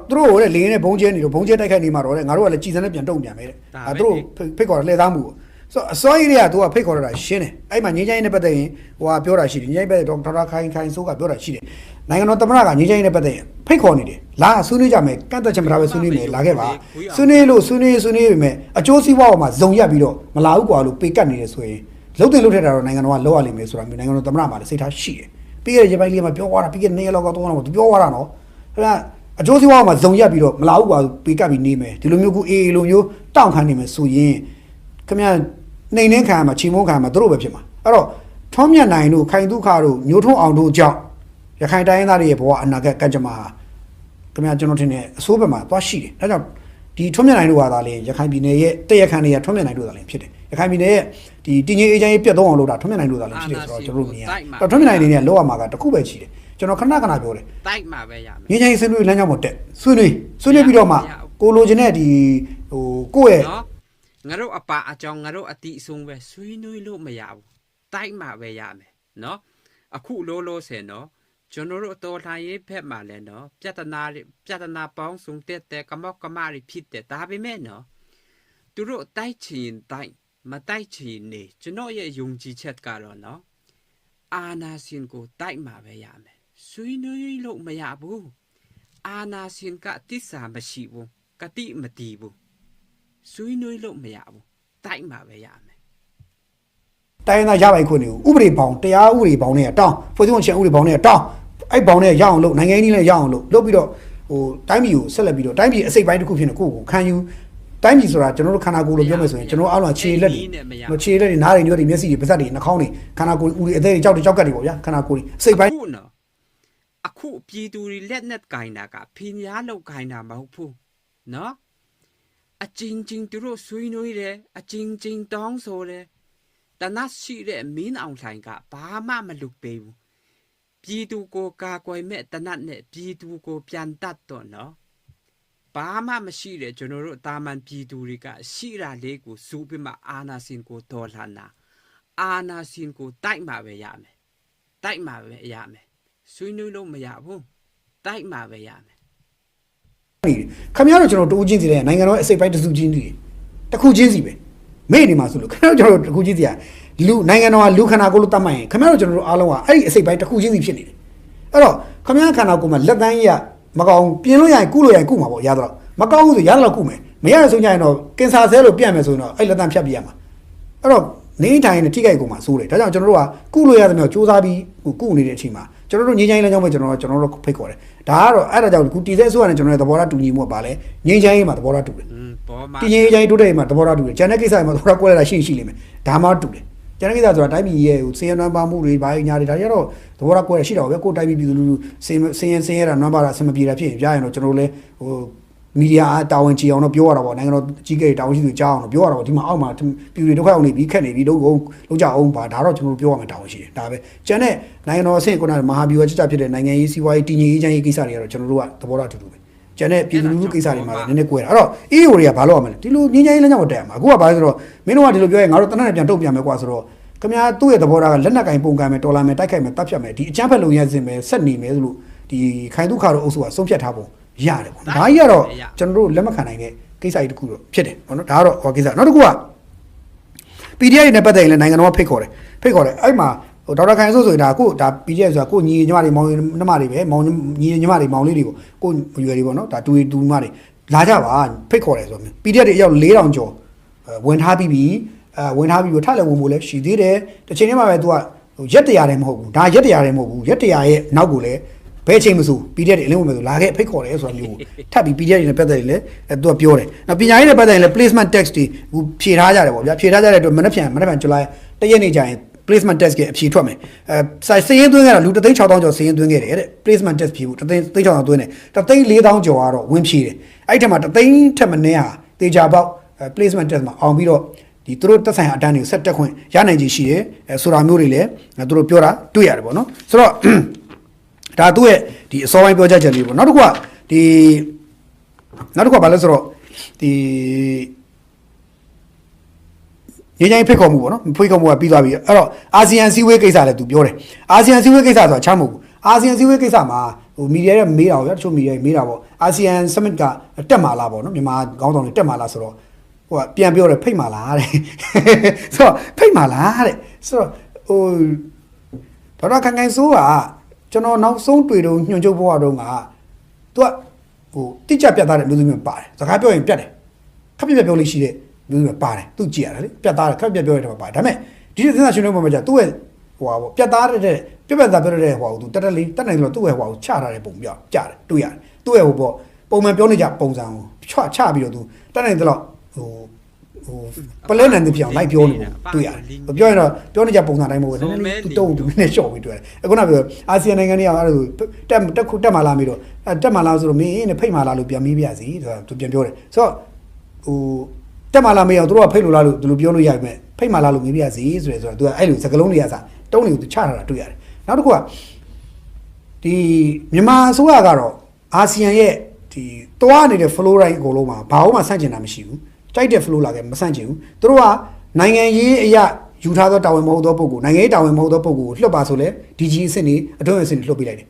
[SPEAKER 1] သူတို့ကလေးနဲ့ဘုံကျဲနေတော့ဘုံကျဲတိုက်ခိုက်နေမှာတော့ငါတို့ကလည်းကြည်စံနဲ့ပြန်တုံ့ပြန်မယ်တဲ့အဲသူတို့ဖိတ်ခေါ်လှည့်သားမှုဆိုအစိုးရတွေကသူကဖိတ်ခေါ်တာရှင်းတယ်အဲ့မှာငင်းချိုင်းနဲ့ပတ်သက်ရင်ဟိုကပြောတာရှိတယ်ငင်းချိုင်းပတ်သက်ဒေါက်တာခိုင်ဆိုးကပြောတာရှိတယ်နိုင်ငံတော်သမ္မတကငင်းချိုင်းနဲ့ပတ်သက်ရင်ဖိတ်ခေါ်နေတယ်လာဆွေးနွေးကြမယ်ကန့်သက်ချက်မထားပဲဆွေးနွေးမယ်လာခဲ့ပါဆွေးနွေးပေမဲ့အကျိုးစီးပွားပေါ်မှာဇုံရက်ပြီးတော့မလာဘူးကွာလို့ပေကတ်နေတယ်ဆိုရင်လုံးတင်လုံးထက်တာတော့နိုင်ငံတော်ကလောက်ရလိမ့်မယ်ဆိုတာမျိုးနိုင်ငံတော်သမ္မတမှာလည်းစိတ်ထားရှိတယ်ပြီးခဲ့တဲ့ရက်ပိုင်းလေးမှာပြောသွားတာပြီးခဲ့တဲ့နေ့လောက်ကတော့သူပြောသွားတာနော်ခင်ဗျာအကျိုးစီးပွားမှာဇုံရက်ပြီးတော့မလာဘူးကွာပေကတ်ပြီးနေမယ်ဒီလိုမျိုးကူအေးလိုမျိုးတောင့်ခံနေမယ်ဆိုရင်ခင်ဗျာနှိမ်နှင်းခံမှာချီမုန်းခံမှာတို့ပဲဖြစ်မှာအဲ့တော့ထုံးမြတ်နိုင်တို့ခိုင်ဒုက္ခတို့မျိုးထုံးအောင်တို့ကြောင့်ရခိုင်တိုင်းသားတွေရဲ့ဘဝအနာဂတ်ကကြမှာခင်ဗျာကျွန်တော်ထင်တယ်အစိုးဘက်မှာသွားရှိတယ်ဒါကြောင့်ဒီထုံးမြတ်နိုင်တို့ကသာလေရခိုင်ပြည်နယ်ရဲ့တရခန်တွေကထုံးမြတ်နိုင်တို့သာလေဖြစ်တယ်ရခိုင်ပြည်နယ်ရဲ့ဒီတည်ငြိမ်အေးချမ်းရေးပြတ်သုံးအောင်လုပ်တာထုံးမြတ်နိုင်တို့သာလေဖြစ်တယ်ဆိုတော့ကျွန်တော်တို့မြင်ရတယ်အဲ့တော့ထုံးမြတ်နိုင်နေနဲ့လောက်ရမှာကတခုပဲရှိတယ်ကျွန်တော်ခဏပြောတယ်တ
[SPEAKER 2] ိုက်မှာပဲရမယ်င
[SPEAKER 1] ြိမ်းချမ်းရေးဆွေးနွေးလမ်းကြောင်းပေါ်တက်ဆွေးနွေးပြီးတော့မှကိုလိုချင်တဲ့ဒီဟိုကိုယ့်ရဲ့
[SPEAKER 2] ငါတို့အပါအကြောင်းငါတို့အတိအဆုံးပဲဆွေးနွေးလို့မရဘူးတိုက်မှာပဲရမယ်နော်အခုလို့ဆယ်နော်ကျွန်တော်တို့တော်လှန်ရေးဖက်မှာလဲနော်ပြဿနာပေါင်းစုံတဲ့ကမောက်ကမာရီဖြစ်တဲ့ဒါပေမဲ့နော်သူတို့တိုက်ချင်တိုက်မတိုက်ချင်နေကျွန်တော်ရဲ့ယုံကြည်ချက်ကတော့နော်အာနာရှင်ကိုတိုက်မှာပဲရမယ်ဆွေးနွေးလို့မရဘူးအာနာရှင်ကတိစာမရှိဘူးကတိမတီးဘူးဆွေးနွေးလို့မရဘူးတိုက်မှာပဲရမယ်တ
[SPEAKER 1] ိုင်းသားရပိုင်ခွင့်တွေကိုဥပဒေပေါင်းတရားဥပဒေပေါင်းနဲ့တောင်းဖွဲ့စည်းပုံချင်ဥပဒေပေါင်းနဲ့တောင်းအဲ့ပေါင်းနဲ့ရအောင်လုပ်နိုင်ငံကြီးနဲ့ရအောင်လုပ်ပြီးတော့ဟိုတိုင်းပြည်ကိုဆက်လက်ပြီးတော့တိုင်းပြည်အစိတ်ပိုင်းတစ်ခုဖြစ်နေကိုယ့်ကိုခံယူတိုင်းပြည်ဆိုတာကျွန်တော်တို့ခန္ဓာကိုယ်လို့ပြောမယ်ဆိုရင်ကျွန်တော်အားလုံးခြေလက်တွေခြေလက်တွေနားတွေညွှတ်တွေမျက်စိတွေပါးစပ်တွေနှာခေါင်းတွေခန္ဓာကိုယ်ဦးတွေအသေးတွေကြောက်ကတ်တွေပေါ့ဗျာခန္ဓာကိုယ်အစိတ်ပိုင်း
[SPEAKER 2] အခုပြည်သူတွေလက်နဲ့ဂိုင်းတာကဖင်ရားလောက်ဂိုင်းတာမဟုတ်ဘူးနော်အချင်းချင်းသူတို့ဆွေးနွေးတယ်အချင်းချင်းတောင်းဆိုတယ်တနတ်ရှိတဲ့မင်းအောင်လှိုင်ကဘာမှမလုပ်ပေးဘူးပြည်သူကိုကာကွယ်မဲ့တနတ်နဲ့ပြည်သူကိုပြန်တတ်တော့နော်ဘာမှမရှိတဲ့ကျွန်တော်တို့တာမန်ပြည်သူတွေကရှိတာလေးကိုစူးပြီးမှအာနာရှင်ကိုတော်လှန်တာအာနာရှင်ကိုတိုက်မှာပဲရမယ်တိုက်မှာပဲရမယ်ဆွေးနွေးလို့မရဘူးတိုက်မှာပဲရမယ်ခ
[SPEAKER 1] င်ဗျားတို့ကျွန်တော်တူးချင်းစီတဲ့နိုင်ငံတော်အစိတ်ပိုင်းတစုချင်းစီတခုချင်းစီပဲမေ့နေမှာဆိုလို့ခင်ဗျားတို့ကျွန်တော်တခုချင်းစီကလူနိုင်ငံတော်ကလူခန္ဓာကိုယ်လို့တတ်မှတ်ရင်ခင်ဗျားတို့ကျွန်တော်တို့အားလုံးကအဲ့ဒီအစိတ်ပိုင်းတခုချင်းစီဖြစ်နေတယ်အဲ့တော့ခင်ဗျားခန္ဓာကိုယ်မှာလက်တန်းကြီးကမကောင်းပြင်လို့ရရင်ကုလို့ရရင်ကုမှာပေါ့ရတော့မကောင်းဘူးဆိုရတော့ကုမယ်မရရဆိုကြရင်တော့ကင်ဆာဆဲလို့ပြတ်မယ်ဆိုရင်တော့အဲ့လက်တန်းဖြတ်ပြရမှာအဲ့တော့နေထိုင်နေထိခိုက်ကုန်မှာစိုးတယ်ဒါကြောင့်ကျွန်တော်တို့ကကုလို့ရတဲ့မျိုးစူးစမ်းပြီးကုနေတဲ့အချိန်မှာကျွန်တော်တို့ငြိမ်းချမ်းရေးလမ်းကြောင်းပဲကျွန်တော်တို့ဖိတ်ခေါ်တယ်ဒါကတော့အဲ့ဒါကြောင့်ခုတီစဲအစိုးရနဲ့ကျွန်တော်တို့သဘောထားတူညီမှုကပါလဲငြိမ်းချမ်းရေးမှာသဘောထားတူတယ်တည်ငြိမ်ရေးတိုးတက်ရေးမှာသဘောထားတူတယ်ကျန်တဲ့ကိစ္စတွေမှာသဘောထားကွဲလာတာရှိလိမ့်မယ်ဒါမှတူတယ်ကျန်တဲ့ကိစ္စဆိုတာတိုင်းပြည်ရဲ့စင်ရနွမ်းပါမှုတွေဘာညာတွေဒါတွေကတော့သဘောထားကွဲရှိတော့ပဲကိုယ်တိုင်းပြည်ပြည်သူလူစင်ရတာနွမ်းပါတာအဆင်မပြေတာဖြစ်ရင်ကြားရင်တော့ကျွန်တော်တို့လည်းဟိုမီဒီယာတာဝန်ချီအောင်တော့ပြောရတာပေါ့နိုင်ငံတော်ကြီးကတာဝန်ရှိသူကြားအောင်တော့ပြောရတာပေါ့ဒီမှာအောက်မှာပြည်တွေဒုက္ခအောင်နေပြီးခက်နေပြီးလုံးကြအောင်ပါဒါတော့ကျွန်တော်တို့ပြောရမှာတာဝန်ရှိတယ်ဒါပဲကျန်တဲ့နိုင်ငံတော်အဆင့်ကမဟာဗျူဟာချက်ဖြစ်တဲ့နိုင်ငံရေးစီးပွားရေးတည်ငြိမ်ရေးချမ်းရေးကိစ္စတွေကတော့ကျွန်တော်တို့ကသဘောထားတူတူပဲကျန်တဲ့ပြည်သူလူထုကိစ္စတွေမှာလည်းနည်းနည်းကွဲတာအဲ့တော့ EAO တွေကဘာလုပ်ရမလဲဒီလိုငြိမ်းချမ်းရေးလမ်းကြောင်းကိုတက်ရမှာအခုကဘာလဲဆိုတော့မင်းတို့ကဒီလိုပြောရင်ငါတို့တနက်နဲ့ပြန်တုတ်ပြန်မယ်ကွာဆိုတော့ခင်ဗျားသူ့ရဲ့သဘောထားကလက်နက်ကင်ပုံကံမယ်တော်လာမယ်တိုက်ခိုက်မယ်တပ်ဖြတ်မယ်ဒီအချမ်းဖက်လုံရစင်မယ်ဆက်နေမယ်ဆိုလို့ဒီခိုင်ဒုက္ခတို့အုပ်စုကဆုံးဖြတ်ထားပုံရတယ်ပေါ့ဒါကြီးကတော့ကျွန်တော်တို့လက်မခံနိုင်တဲ့ကိစ္စကြီးတစ်ခုတော့ဖြစ်တယ်ပေါ့နော်ဒါကတော့ဟောကိစ္စနောက်တစ်ခုက PDF နဲ့ပတ်သက်ရင်လည်းနိုင်ငံတော်ကဖိတ်ခေါ်တယ် ဖိတ်ခေါ်တယ်အဲ့မှာဟိုဒေါက်တာခိုင်ဆိုရင်ဒါကိုဒါ PDF ဆိုတာကိုညီညီမတွေမောင်နှမတွေပဲမောင်ညီညီမတွေမောင်လေးတွေကိုကိုရွယ်တွေပေါ့နော်ဒါတူမတွေလာကြပါဖိတ်ခေါ်တယ်ဆိုတော့ PDF တွေအယောက်4000ကျော်ဝင်ထားပြီးပြီဝင်ထားပြီးထလည်းဝင်ဖို့လဲရှိသေးတယ်တစ်ချိန်တည်းမှာပဲ तू ကရက်တရာတယ်မဟုတ်ဘူးဒါရက်တရာတယ်မဟုတ်ဘူးရက်တရာရဲ့နောက်ကိုလဲဘယ်ချိန်မဆို PDF တွေအလင်းဝင်မယ်ဆိုလာခဲ့ဖိတ်ခေါ်တယ်ဆိုတာမျိုးထပ်ပြီး PDF တွေနဲ့ပတ်သက်ရင်လဲသူကပြောတယ်နောက်ပညာရေးနဲ့ပတ်သက်ရင်လဲ placement text တွေဖြေထားကြတယ်ပေါ့ဗျာဖြေထားကြတဲ့အတွက်မနေ့ပြန်ဇူလိုင်တရက်နေ့ကျရင် placement test ကအဖြေထွက်မယ်စည်ရင်းသွင်းခဲ့တာလူ3,600ကျော်စည်ရင်းသွင်းခဲ့တယ်တဲ့ placement test ဖြေဖို့3,600သွင်းတယ်3,400ကျော်ကတော့ဝင်ဖြေတယ်အဲ့ထက်မှာ3,000ထက်မနည်းဟာတေချာပေါက် placement test မှာအောင်ပြီးတော့ဒီသူတို့တက်ဆိုင်အတန်းတွေကိုဆက်တက်ခွင့်ရနိုင်ကြီးရှိတယ်ဆိုတာမျိုးတွေလည်းသူတို့ပြောတာတွေ့ရတယ်ပေါ့နော်ဆိုတော့ဒါသူ့ရဲ့ဒီအစောပိုင်းပြောချက်ချက်လေးပေါ့နောက်တစ်ခုကဘာလဲဆိုတော့ဒီရင်းချင်းဖိတ်ခေါ်မှုပေါ့နော်ဖိတ်ခေါ်မှုကပြီးသွားပြီအဲ့တော့အာဆီယံစည်းဝေးကိစ္စလည်းသူပြောတယ်အာဆီယံစည်းဝေးကိစ္စဆိုတာချမ်းမဟုတ်ဘူးအာဆီယံစည်းဝေးကိစ္စမှာဟိုမီဒီယာရဲ့မေးတာပေါ့တချို့မီဒီယာမေးတာပေါ့အာဆီယံ summit ကတက်မှာလားပေါ့နော်မြန်မာခေါင်းဆောင်တွေတက်မှာလားဆိုတော့ဟိုကပြန်ပြောတယ်ဖိတ်မှာလားတဲ့ဆိုတော့ဖိတ်မှာလားတဲ့ဆိုတော့ဟိုဒေါက်တာခိုင်ဆိုးကကျွန်တော်နောက်ဆုံးတွေ့တော့ညွှန်ချုပ်ဘဝတုန်းကသူကဟိုတိကျပြတ်သားတဲ့မျိုးစုံမျိုးပါတယ်စကားပြောရင်ပြတ်တယ်ခက်ပြတ်ပြောလို့ရှိတဲ့မျိုးစုံပါတယ်သူကြည့်ရတယ်လေပြတ်သားတယ်ခက်ပြတ်ပြောရတဲ့မှာပါတယ်ဒါပေမဲ့ဒီစဉ်းစားရှင်တို့မှာကြာသူ့ရဲ့ဟိုပါပြတ်သားတဲ့ပြတ်သားပြောတဲ့ဟိုသူတက်တက်လေးတက်နိုင်လို့သူ့ရဲ့ဟိုချထားတဲ့ပုံပြောကြားတယ်တွေ့ရတယ်သူ့ရဲ့ဟိုပေါ့ပုံမှန်ပြောနေကြပုံစံကိုချပြီးတော့သူတက်နိုင်တဲ့လောက်ဟိုပလဲနန်တဲ့ပြောင်းလိုက်ပြောနေတွေ့ရတယ်ပြောရင်တော့ပြောနေကြပုံစံတိုင်းမဟုတ်ဘူးနည်းနည်းသူ့တုံးနဲ့ရှော့ပြီးတွေ့တယ်အခုနကပြောအာဆီယံနိုင်ငံတွေကအဲ့လိုတက်မှလာပြီးတော့တက်မှလာဆိုတော့မင်းနဲ့ဖိတ်မှလာလို့ပြန်မေးပြစီဆိုတော့သူပြန်ပြောတယ်ဆိုတော့ဟိုတက်မှလာမေးအောင်သူတို့ကဖိတ်လို့လားလို့ဒီလိုပြောလို့ရပြီမဲ့ဖိတ်မှလာလို့မေးပြစီဆိုတော့သူကအဲ့လိုစကလုံးတွေကစားတုံးတွေကိုသူချထားတာတွေ့ရတယ်နောက်တစ်ခုကဒီမြန်မာအစိုးရကတော့အာဆီယံရဲ့ဒီတွားနေတဲ့ flow right အကုန်လုံးမှာဘာမှဆန့်ကျင်တာမရှိဘူးကြိုက်တဲ့ flow လာခဲ့မဆန့်ကျင်ဘူးသူတို့ကနိုင်ငံရေးအရာယူထားသောတာဝန်မဟုတ်သောပုဂ္ဂိုလ်နိုင်ငံရေးတာဝန်မဟုတ်သောပုဂ္ဂိုလ်ကိုလွှတ်ပါဆိုလဲ DG အဆင့်နေအတွင်းအဆင့်နေလွှတ်ပေးလိုက်တယ်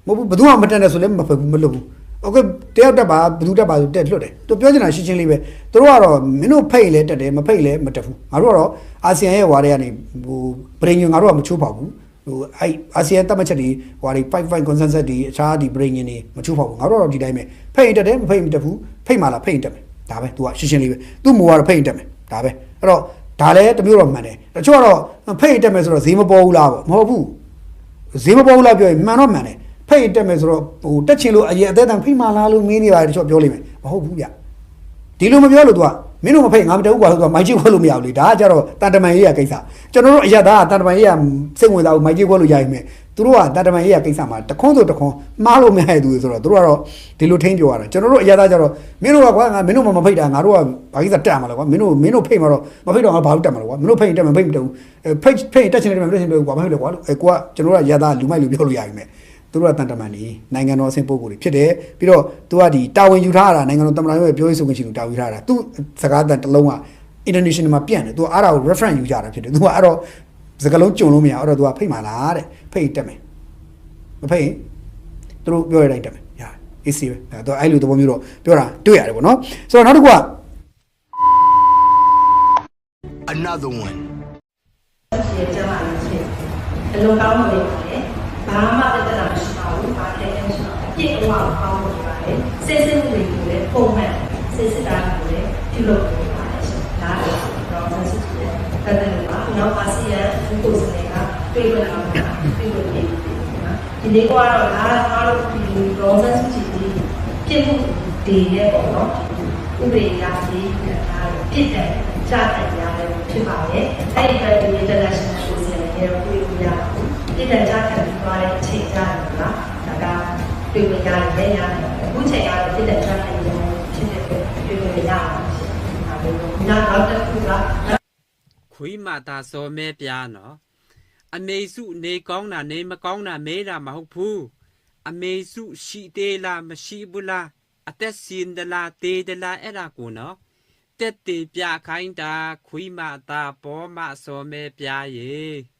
[SPEAKER 1] မဟုတ်ဘူးဘယ်သူမှမတက်နဲ့ဆိုလဲမလွှတ်ဘူးโอเคတယောက်တက်ပါဘယ်သူတက်ပါဆိုတက်လွှတ်တယ်သူပြောချင်တာရှင်းရှင်းလေးပဲသူတို့ကတော့မင်းတို့ဖိတ်လဲတက်တယ်မဖိတ်လဲမတက်ဘူးငါတို့ကတော့အာဆီယံရဲ့ဝါတွေကနေဟိုပရိညင်ငါတို့ကမချိုးပါဘူးဟိုအဲ့အာဆီယံတက်မှတ်ချက်တွေဟိုတွေ5 consensus တွေအခြားဒီပရိညင်တွေမချိုးပါဘူးငါတို့ကတော့ဒီတိုင်းပဲဖိတ်တက်တယ်မဖိတ်မတက်ဘူးဖိတ်မှလားဖိတ်တက်မယ်ဒါပဲ तू ကရှင်းရှင်းလေးပဲသူ့မူကတော့ဖိတ်တက်မယ်ဒါပဲအဲ့တော့ဒါလည်းတမျိုးတော့မှန်တယ်တချို့ကတော့ဖိတ်တက်မယ်ဆိုတော့ဈေးမပေါ်ဘူးလားပေါ့မဟုတ်ဘူးဈေးမပေါ်ဘူးလားပြောရင်မှန်တော့မှန်တယ်ဖိတ်တက်မယ်ဆိုတော့ဟိုတက်ချင်လို့အရင်အသေးတန်ဖိတ်မှလားလို့မင်းနေပါတယ်တချို့ပြောလိမ့်မယ်မဟုတ်ဘူးဗျဒီလိုမပြောလို့ तू ကမင်းတို့မဖိတ်ငါမတက်ဘူးကွာဆိုတော့မိုက်ကြီးခွက်လို့မရဘူးလေဒါကကြတော့တန်တမန်ရေးရကိစ္စကျွန်တော်တို့အရသာတန်တမန်ရေးရစိတ်ဝင်စားဘူးမိုက်ကြီးခွက်လို့ရရင်မယ်သူတို့ကတန်တမန်ရေးရကိစ္စမှာတခွန်းဆိုတခွန်းမှားလို့မရတဲ့သူဆိုတော့သူတို့ကတော့ဒီလိုထိန်းပြောရတာကျွန်တော်တို့အရသာကြတော့မင်းတို့ကကွာငါမင်းတို့မဖိတ်တာငါတို့ကဘာကိစ္စတက်မှာလဲကွာမင်းတို့ဖိတ်မှာတော့မဖိတ်တော့ငါဘာလို့တက်မှာလဲကွာမင်းတို့ဖိတ်တက်မှာဖိတ်မတက်ဘူးဖိတ်တက်ချင်တယ်မတက်ချင်တယ်ကွာမဖိတ်လေကွာကိုကကျွန်တော်တို့ကရသာလူမိုက်လူပြောလို့ရပြီမယ်သူတို့ကတန်တမန်နေနိုင်ငံတော်အဆင့်ပုဂ္ဂိုလ်တွေဖြစ်တယ်ပြီးတော့သူကဒီတာဝန်ယူထားတာနိုင်ငံတော်သမ္မတရဲ့ပြောရေးဆိုခွင့်ရှိသူတာဝန်ယူထားတာသူစကားတန်တစ်လုံးက international မှာပြန့်တယ်သူအားတော့ reference ယူကြတာဖြစ်တယ်သူကအဲ့တော့စကားလုံးကြုံလို့မရအဲ့တော့သူကဖိတ်မှာလားတဲ့ဖိတ်တက်မယ်မဖိတ်သူတို့ပြောရတိုင်းတက်မယ်ညာ AC ပဲသူအဲ့လိုသဘောမျိုးတော့ပြောတာတွေ့ရတယ်ပေါ့နော်ဆိုတော့နောက်တစ်ခုက
[SPEAKER 4] Another one.
[SPEAKER 11] ကျမလေးချင်းအလုံးကောင်းလို့ရတယ်ဘာမှပြဿနာမရှိပါဘူးဘာလဲမရှိပါဘူးပြည့်အဝကောင်းလို့ရတယ်စစ်စစ်တွေကိုလည်းပုံမှန်စစ်စစ်တာကိုလည်းပြုလုပ်နေပါတယ်ဒါကတော့ဆက်စစ်တယ်တက်တယ်ပါနောက်အာဆီယံဒီကိုစနေကတွေ့ရတာတွေ့လို့ဒီနေ့ကတော့ဒါအားလုံးဒီ process ကြီးပြည့်မှုတွေရဲ့ပေါ့နော်ဥပဒေအရကြီးဒါပြည့်တယ်ကြားတယ်ရတယ်ဖြစ်ပါတယ်အဲ့ဒီအတွက်ဒီ international social ရဲ့ကိုယ်ကိုရပြည်တယ်ကြားခံပြီးသွားတဲ့အချိန်ကြားတယ်လားဒါကတွေ့ကြရတယ်ရတယ်အခုချိန်ကတော့ပြည်တယ်ကြားခံပြီးဖြစ်တဲ့တွေ့ကြရပါတယ်ဒါပေမဲ့နောက်တစ်ခုက
[SPEAKER 2] ခွေးမသာစောမဲပြားနော်အမေစုနေကောင်းတာနေမကောင်းတာမဲတာမဟုတ်ဘူးအမေစုရှိသေးလားမရှိဘူးလားအသက်ရှင်သလားတေးသလားအဲ့ဒါကိုနော်တက်တေပြခိုင်းတာခွေးမသာပေါ်မစောမဲပြားရေ